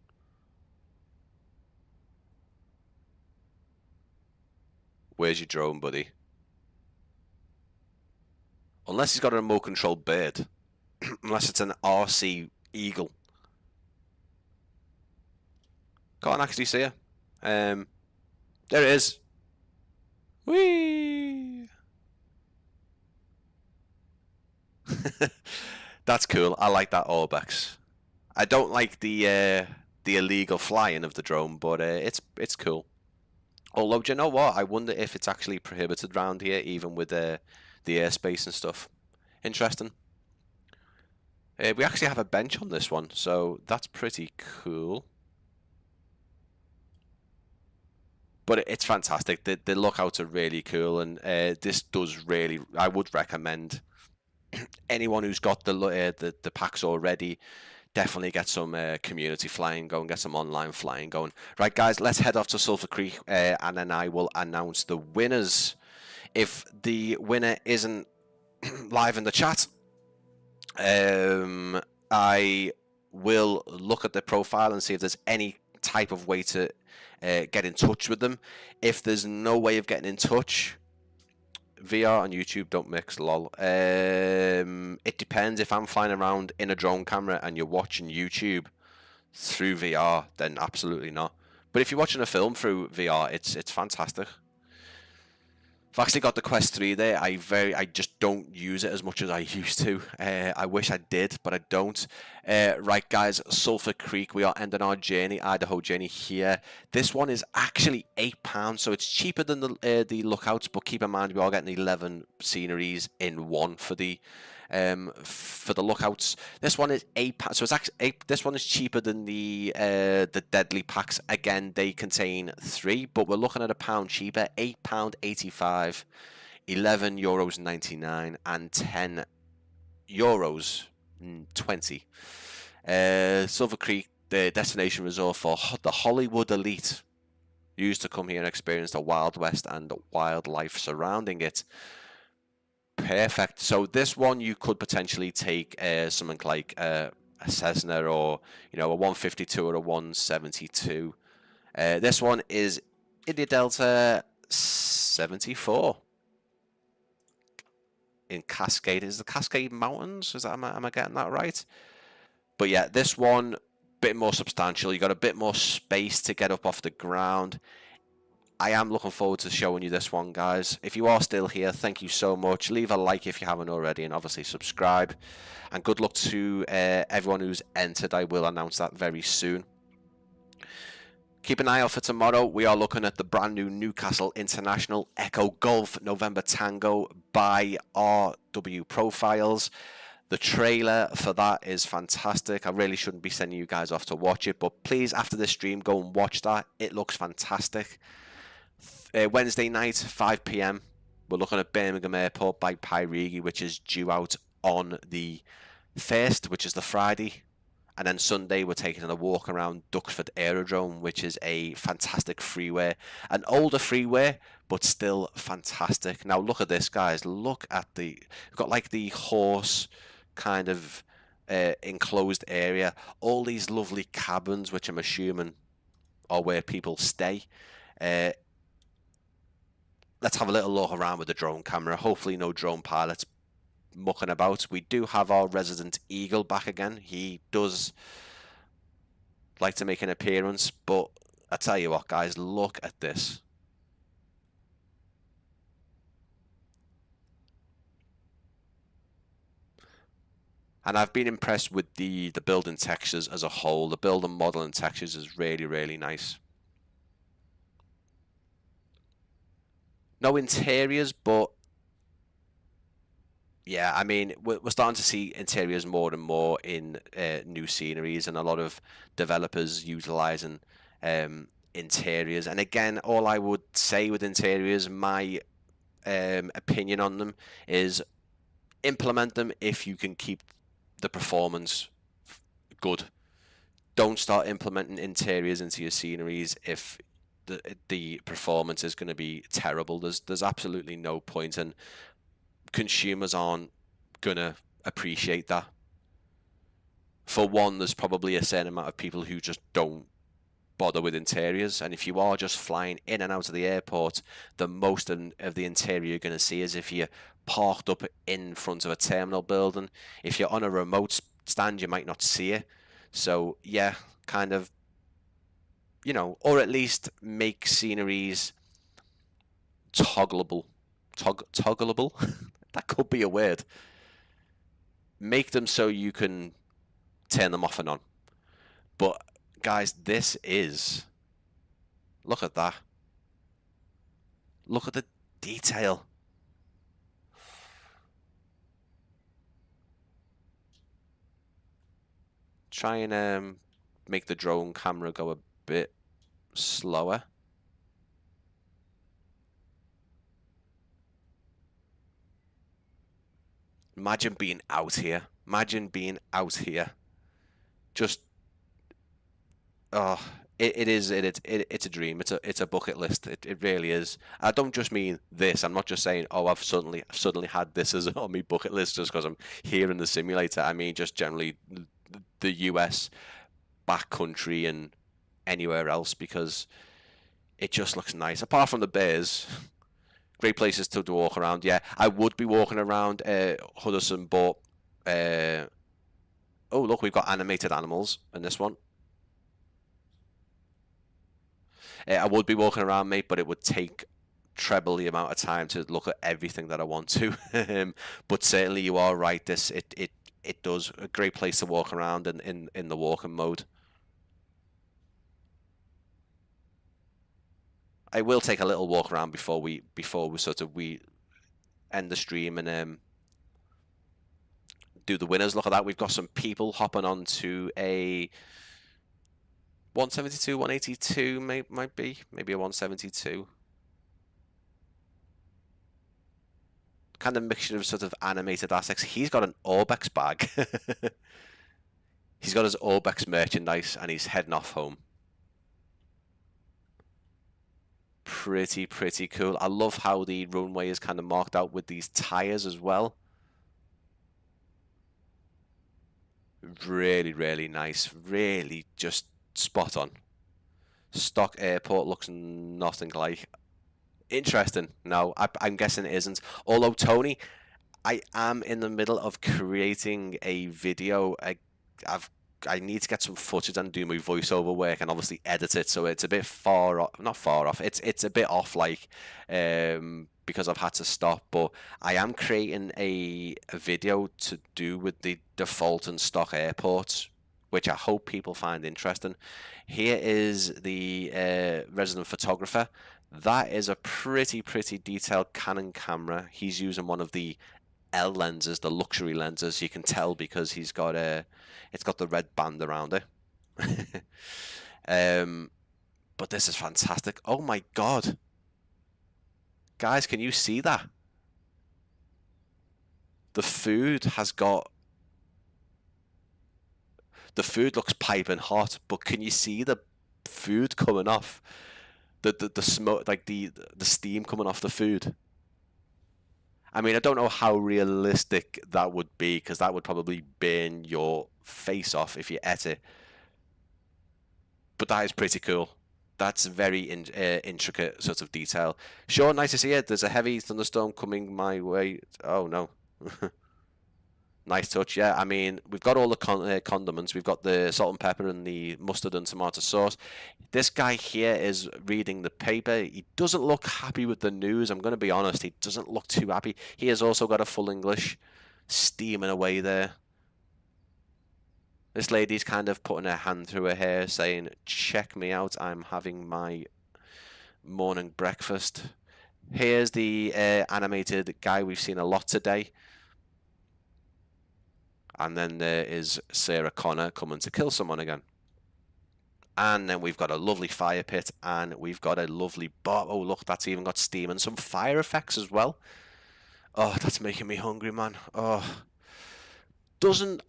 Where's your drone, buddy? Unless he's got a remote controlled bird. Unless it's an RC Eagle. Can't actually see her. There it is. Whee! That's cool. I like that ORBX. I don't like the illegal flying of the drone, but it's cool. Although, do you know what? I wonder if it's actually prohibited around here, even with the airspace and stuff. Interesting. We actually have a bench on this one, so that's pretty cool. But it's fantastic. The lookouts are really cool, and this does really. I would recommend anyone who's got the packs already. Definitely get some community flying going, get some online flying going. Right, guys, let's head off to Sulfur Creek, and then I will announce the winners. If the winner isn't live in the chat, I will look at the profile and see if there's any type of way to get in touch with them. If there's no way of getting in touch, VR and YouTube don't mix, lol. It depends. If I'm flying around in a drone camera and you're watching YouTube through VR, then absolutely not. But if you're watching a film through VR, it's fantastic. I've actually got the Quest 3 there. I just don't use it as much as I used to. I wish I did, but I don't. Right, guys, Sulfur Creek. We are ending our journey, Idaho journey here. This one is actually £8, so it's cheaper than the lookouts. But keep in mind, we are getting 11 sceneries in one for the lookouts. This one is £8, so it's actually this one is cheaper than the deadly packs. Again, they contain 3, but we're looking at £1 cheaper, £8.85, €11.99, and €10.20. Silver Creek, the destination resort for the Hollywood elite, used to come here and experience the Wild West and the wildlife surrounding it. Perfect. So this one you could potentially take something like a Cessna, or a 152 or a 172. This one is India Delta 74 in Cascade. Is the Cascade Mountains? Am I getting that right? But yeah, this one bit more substantial. You got a bit more space to get up off the ground. I am looking forward to showing you this one, guys. If you are still here, thank you so much. Leave a like if you haven't already, and obviously subscribe. And good luck to everyone who's entered. I will announce that very soon. Keep an eye out for tomorrow. We are looking at the brand new Newcastle International Echo Golf November Tango by RW Profiles. The trailer for that is fantastic. I really shouldn't be sending you guys off to watch it, but please, after the stream, go and watch that. It looks fantastic. Wednesday night, 5 PM, we're looking at Birmingham Airport by Pyrigi, which is due out on the 1st, which is the Friday. And then Sunday, we're taking a walk around Duxford Aerodrome, which is a fantastic freeway. An older freeway, but still fantastic. Now, look at this, guys. Look at we've got like the horse kind of enclosed area. All these lovely cabins, which I'm assuming are where people stay. Let's have a little look around with the drone camera. Hopefully no drone pilots mucking about. We do have our resident eagle back again. He does like to make an appearance, but I tell you what, guys, look at this. And I've been impressed with the building textures as a whole. The building modeling textures is really, really nice. No interiors, but yeah, I mean, we're starting to see interiors more and more in new sceneries, and a lot of developers utilizing interiors. And again, all I would say with interiors, my opinion on them is implement them if you can keep the performance good. Don't start implementing interiors into your sceneries if the performance is going to be terrible. There's absolutely no point, and consumers aren't gonna appreciate that. For one, there's probably a certain amount of people who just don't bother with interiors, and if you are just flying in and out of the airport, the most of the interior you're going to see is if you're parked up in front of a terminal building. If you're on a remote stand, you might not see it. So yeah, kind of, or at least make sceneries toggleable. Toggleable? That could be a word. Make them so you can turn them off and on. But guys, this is... Look at that. Look at the detail. Try and make the drone camera go a bit slower. Imagine being out here. Imagine being out here. Just, oh, it's a dream. It's a bucket list. It really is. I don't just mean this. I'm not just saying, oh, I've suddenly had this as on my bucket list just because I'm here in the simulator. I mean, just generally the US backcountry and anywhere else, because it just looks nice. Apart from the bears. Great places to walk around. Yeah, I would be walking around Hudson, but oh, look, we've got animated animals in this one. I would be walking around, mate, but it would take treble the amount of time to look at everything that I want to. But certainly you are right. It does a great place to walk around in the walking mode. I will take a little walk around before we end the stream and do the winners. Look at that. We've got some people hopping on to a 172, 182 might be, maybe a 172. Kind of mixture of sort of animated assets. He's got an ORBX bag. He's got his ORBX merchandise and he's heading off home. Pretty cool. I love how the runway is kind of marked out with these tires as well. Really nice. Really just spot on. Stock airport looks nothing like. Interesting. No, I'm guessing it isn't. Although, Tony, I am in the middle of creating a video. I need to get some footage and do my voiceover work and obviously edit it, so it's a bit far off. Not far off. It's a bit off, like, because I've had to stop. But I am creating a video to do with the default and stock airports, which I hope people find interesting. Here is the resident photographer. That is a pretty detailed Canon camera. He's using one of the L lenses, the luxury lenses. You can tell because he's got it's got the red band around it. But this is fantastic. Oh my god, guys, can you see that? The food looks piping hot, but can you see the food coming off? The smoke, like the steam coming off the food. I mean, I don't know how realistic that would be, because that would probably burn your face off if you ate it. But that is pretty cool. That's very intricate sort of detail. Sure, nice to see it. There's a heavy thunderstorm coming my way. Oh no. Nice touch, yeah. I mean, we've got all the condiments. We've got the salt and pepper and the mustard and tomato sauce. This guy here is reading the paper. He doesn't look happy with the news. I'm going to be honest. He doesn't look too happy. He has also got a full English steaming away there. This lady's kind of putting her hand through her hair saying, check me out. I'm having my morning breakfast. Here's the animated guy we've seen a lot today. And then there is Sarah Connor coming to kill someone again. And then we've got a lovely fire pit, and we've got a lovely bar. Oh, look, that's even got steam and some fire effects as well. Oh, that's making me hungry, man. Oh,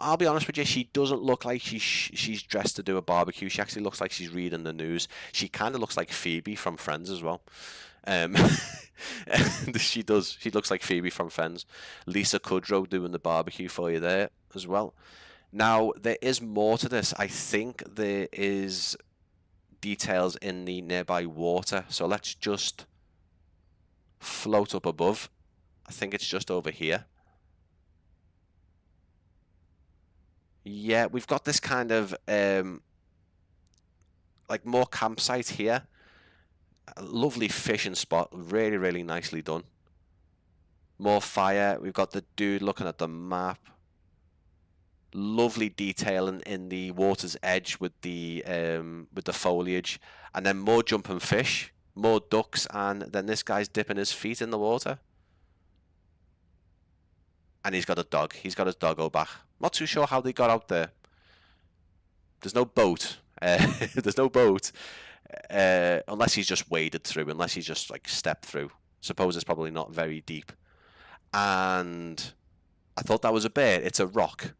I'll be honest with you, she doesn't look like she's dressed to do a barbecue. She actually looks like she's reading the news. She kind of looks like Phoebe from Friends as well. She does. She looks like Phoebe from Friends. Lisa Kudrow doing the barbecue for you there as well. Now, there is more to this. I think there is details in the nearby water. So let's just float up above. I think it's just over here. Yeah, we've got this kind of like more campsite here. A lovely fishing spot, really nicely done. More fire. We've got the dude looking at the map. Lovely detail in the water's edge with the foliage, and then more jumping fish, more ducks, and then this guy's dipping his feet in the water. And he's got a dog. He's got his doggo back. Not too sure how they got out there. There's no boat. There's no boat. Unless he's just waded through, unless he's just like stepped through. Suppose it's probably not very deep. And I thought that was a bear. It's a rock.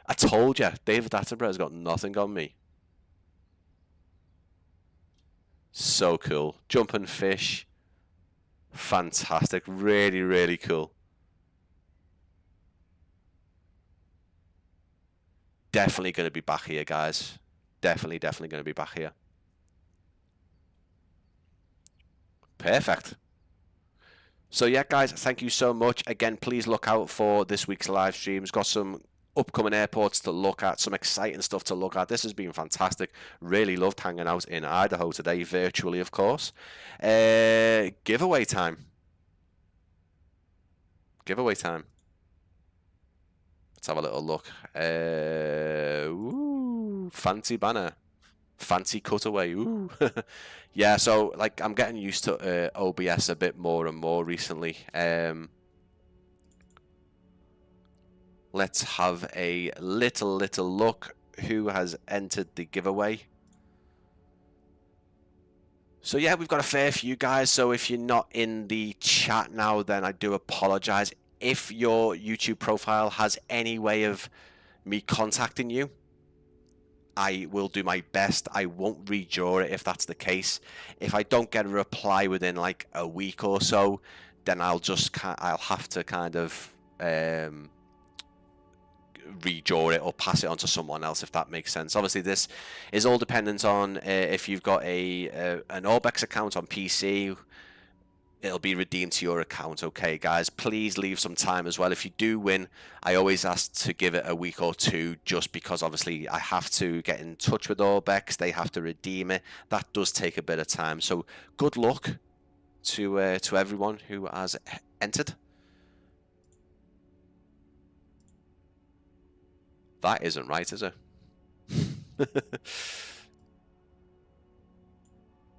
I told you, David Attenborough's got nothing on me. So cool. Jumping fish. Fantastic. Really cool. Definitely going to be back here, guys. Definitely going to be back here. Perfect. So yeah, guys, thank you so much. Again, please look out for this week's live streams. Got some upcoming airports to look at, some exciting stuff to look at. This has been fantastic. Really loved hanging out in Idaho today, virtually, of course. Giveaway time. Giveaway time. Let's have a little look. Ooh, fancy banner. Fancy cutaway. Ooh. Yeah, so like I'm getting used to OBS a bit more and more recently. Let's have a little look who has entered the giveaway. So yeah, we've got a fair few guys. So if you're not in the chat now, then I do apologize. If your YouTube profile has any way of me contacting you, I will do my best. I won't redraw it if that's the case. If I don't get a reply within like a week or so, then I'll have to kind of redraw it or pass it on to someone else, if that makes sense. Obviously, this is all dependent on if you've got an ORBX account on PC. It'll be redeemed to your account. Okay, guys, please leave some time as well. If you do win, I always ask to give it a week or two, just because obviously I have to get in touch with ORBX. They have to redeem it. That does take a bit of time. So good luck to everyone who has entered. That isn't right, is it?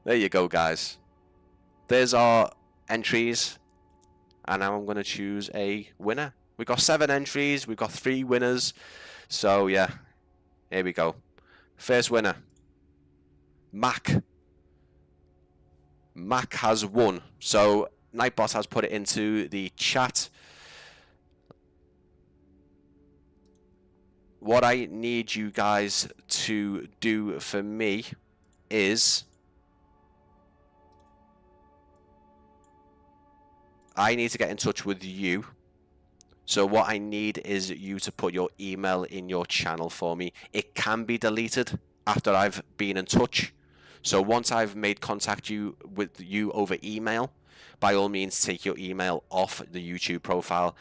There you go, guys. There's our entries, and now I'm going to choose a winner. We've got 7 entries, we've got 3 winners, so yeah, here we go. First winner, Mac has won. So Nightbot has put it into the chat. What I need you guys to do for me is I need to get in touch with you. So what I need is you to put your email in your channel for me. It can be deleted after I've been in touch. So once I've made contact with you over email, by all means take your email off the YouTube profile.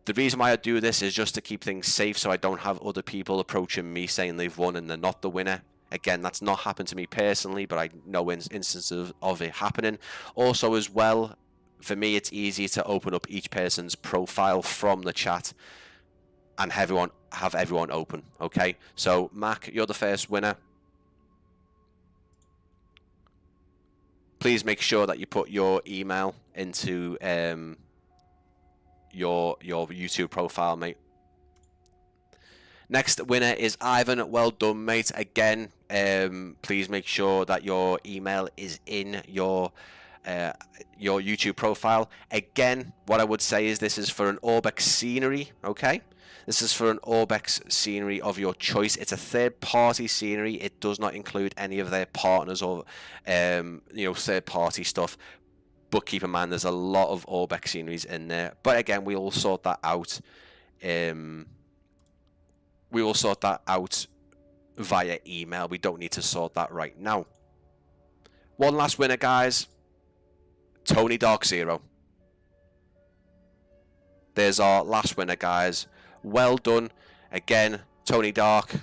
The reason why I do this is just to keep things safe, so I don't have other people approaching me saying they've won and they're not the winner. Again, that's not happened to me personally, but I know instances of it happening. Also as well, for me, it's easy to open up each person's profile from the chat and have everyone open. Okay, so Mac, you're the first winner. Please make sure that you put your email into your YouTube profile, mate. Next winner is Ivan. Well done, mate. Again, please make sure that your email is in your YouTube profile. Again, what I would say is this is for an ORBX Scenery. Okay, this is for an ORBX Scenery of your choice. It's a third-party scenery. It does not include any of their partners or third-party stuff. But keep in mind, there's a lot of ORBX sceneries in there. But again, we will sort that out. We will sort that out via email. We don't need to sort that right now. One last winner, guys. Tony Dark Zero. There's our last winner, guys. Well done. Again, Tony Dark.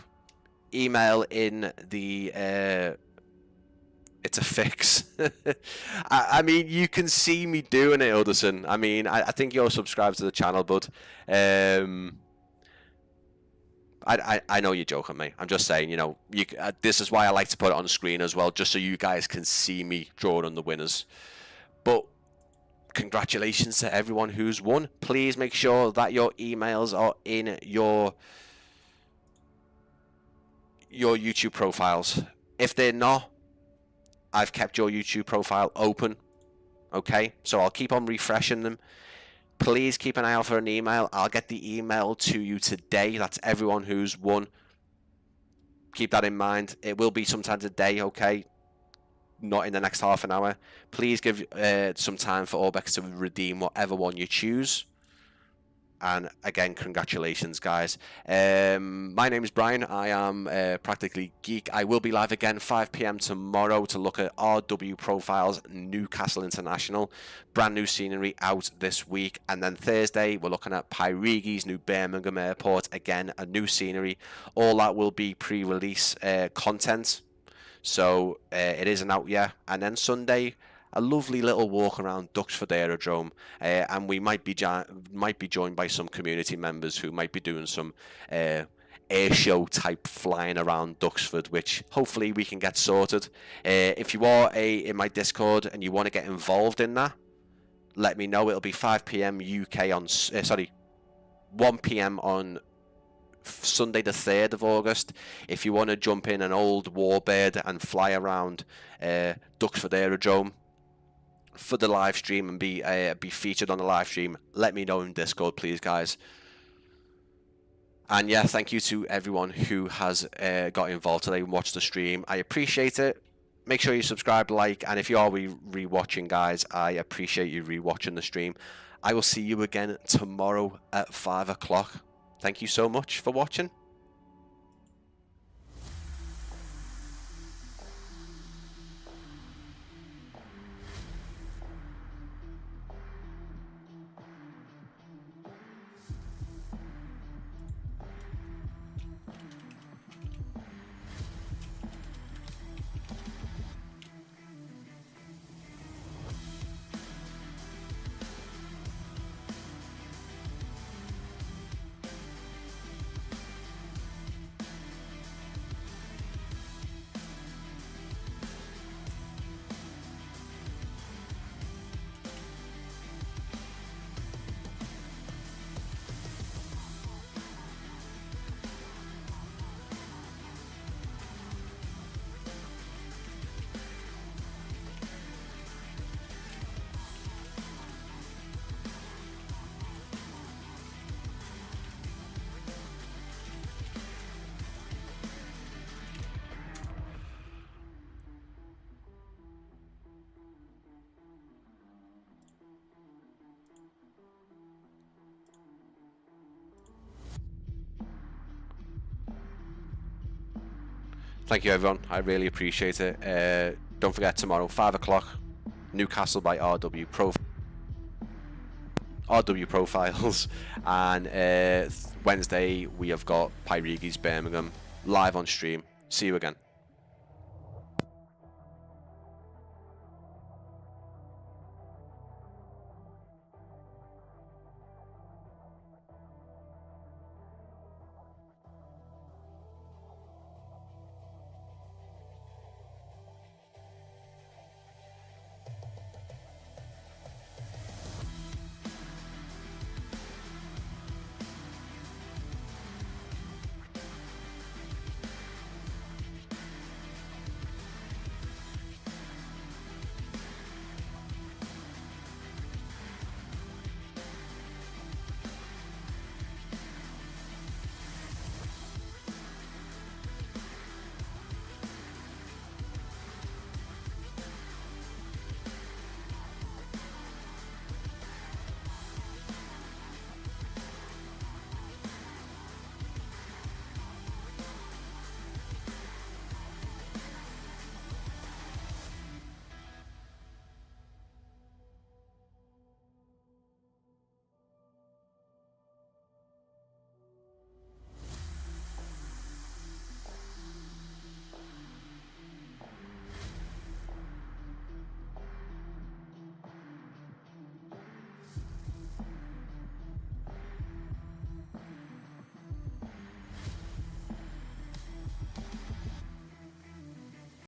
Email in the... it's a fix. I mean, you can see me doing it, Udderson. I mean, I think you're subscribed to the channel, bud. I know you're joking, mate. I'm just saying, you know, this is why I like to put it on the screen as well, just so you guys can see me drawing on the winners. But congratulations to everyone who's won. Please make sure that your emails are in your YouTube profiles. If they're not, I've kept your YouTube profile open. Okay, so I'll keep on refreshing them. Please keep an eye out for an email. I'll get the email to you today. That's everyone who's won. Keep that in mind. It will be sometime today, okay? Not in the next half an hour. Please give some time for ORBX to redeem whatever one you choose. And again, congratulations, guys. My name is Brian. I am Practically Geek. I will be live again 5 p.m. tomorrow to look at RW Profiles Newcastle International. Brand new scenery out this week. And then Thursday, we're looking at Pyregi's new Birmingham Airport. Again, a new scenery. All that will be pre-release content. So it isn't out yet. And then Sunday, a lovely little walk around Duxford Aerodrome, and we might be joined by some community members who might be doing some air show type flying around Duxford, which hopefully we can get sorted. If you are in my Discord and you want to get involved in that, let me know. It'll be 5 p.m. UK on 1 p.m. on Sunday the 3rd of August. If you want to jump in an old warbird and fly around Duxford Aerodrome for the live stream and be featured on the live stream, let me know in Discord, please, guys. And yeah, thank you to everyone who has got involved today and watched the stream. I appreciate it. Make sure you subscribe, like, and if you are re-watching, guys, I appreciate you re-watching the stream. I will see you again tomorrow at 5 o'clock. Thank you so much for watching. Thank you, everyone. I really appreciate it. Don't forget, tomorrow, 5 o'clock, Newcastle by RW Profiles. And Wednesday, we have got Pyregi's Birmingham live on stream. See you again.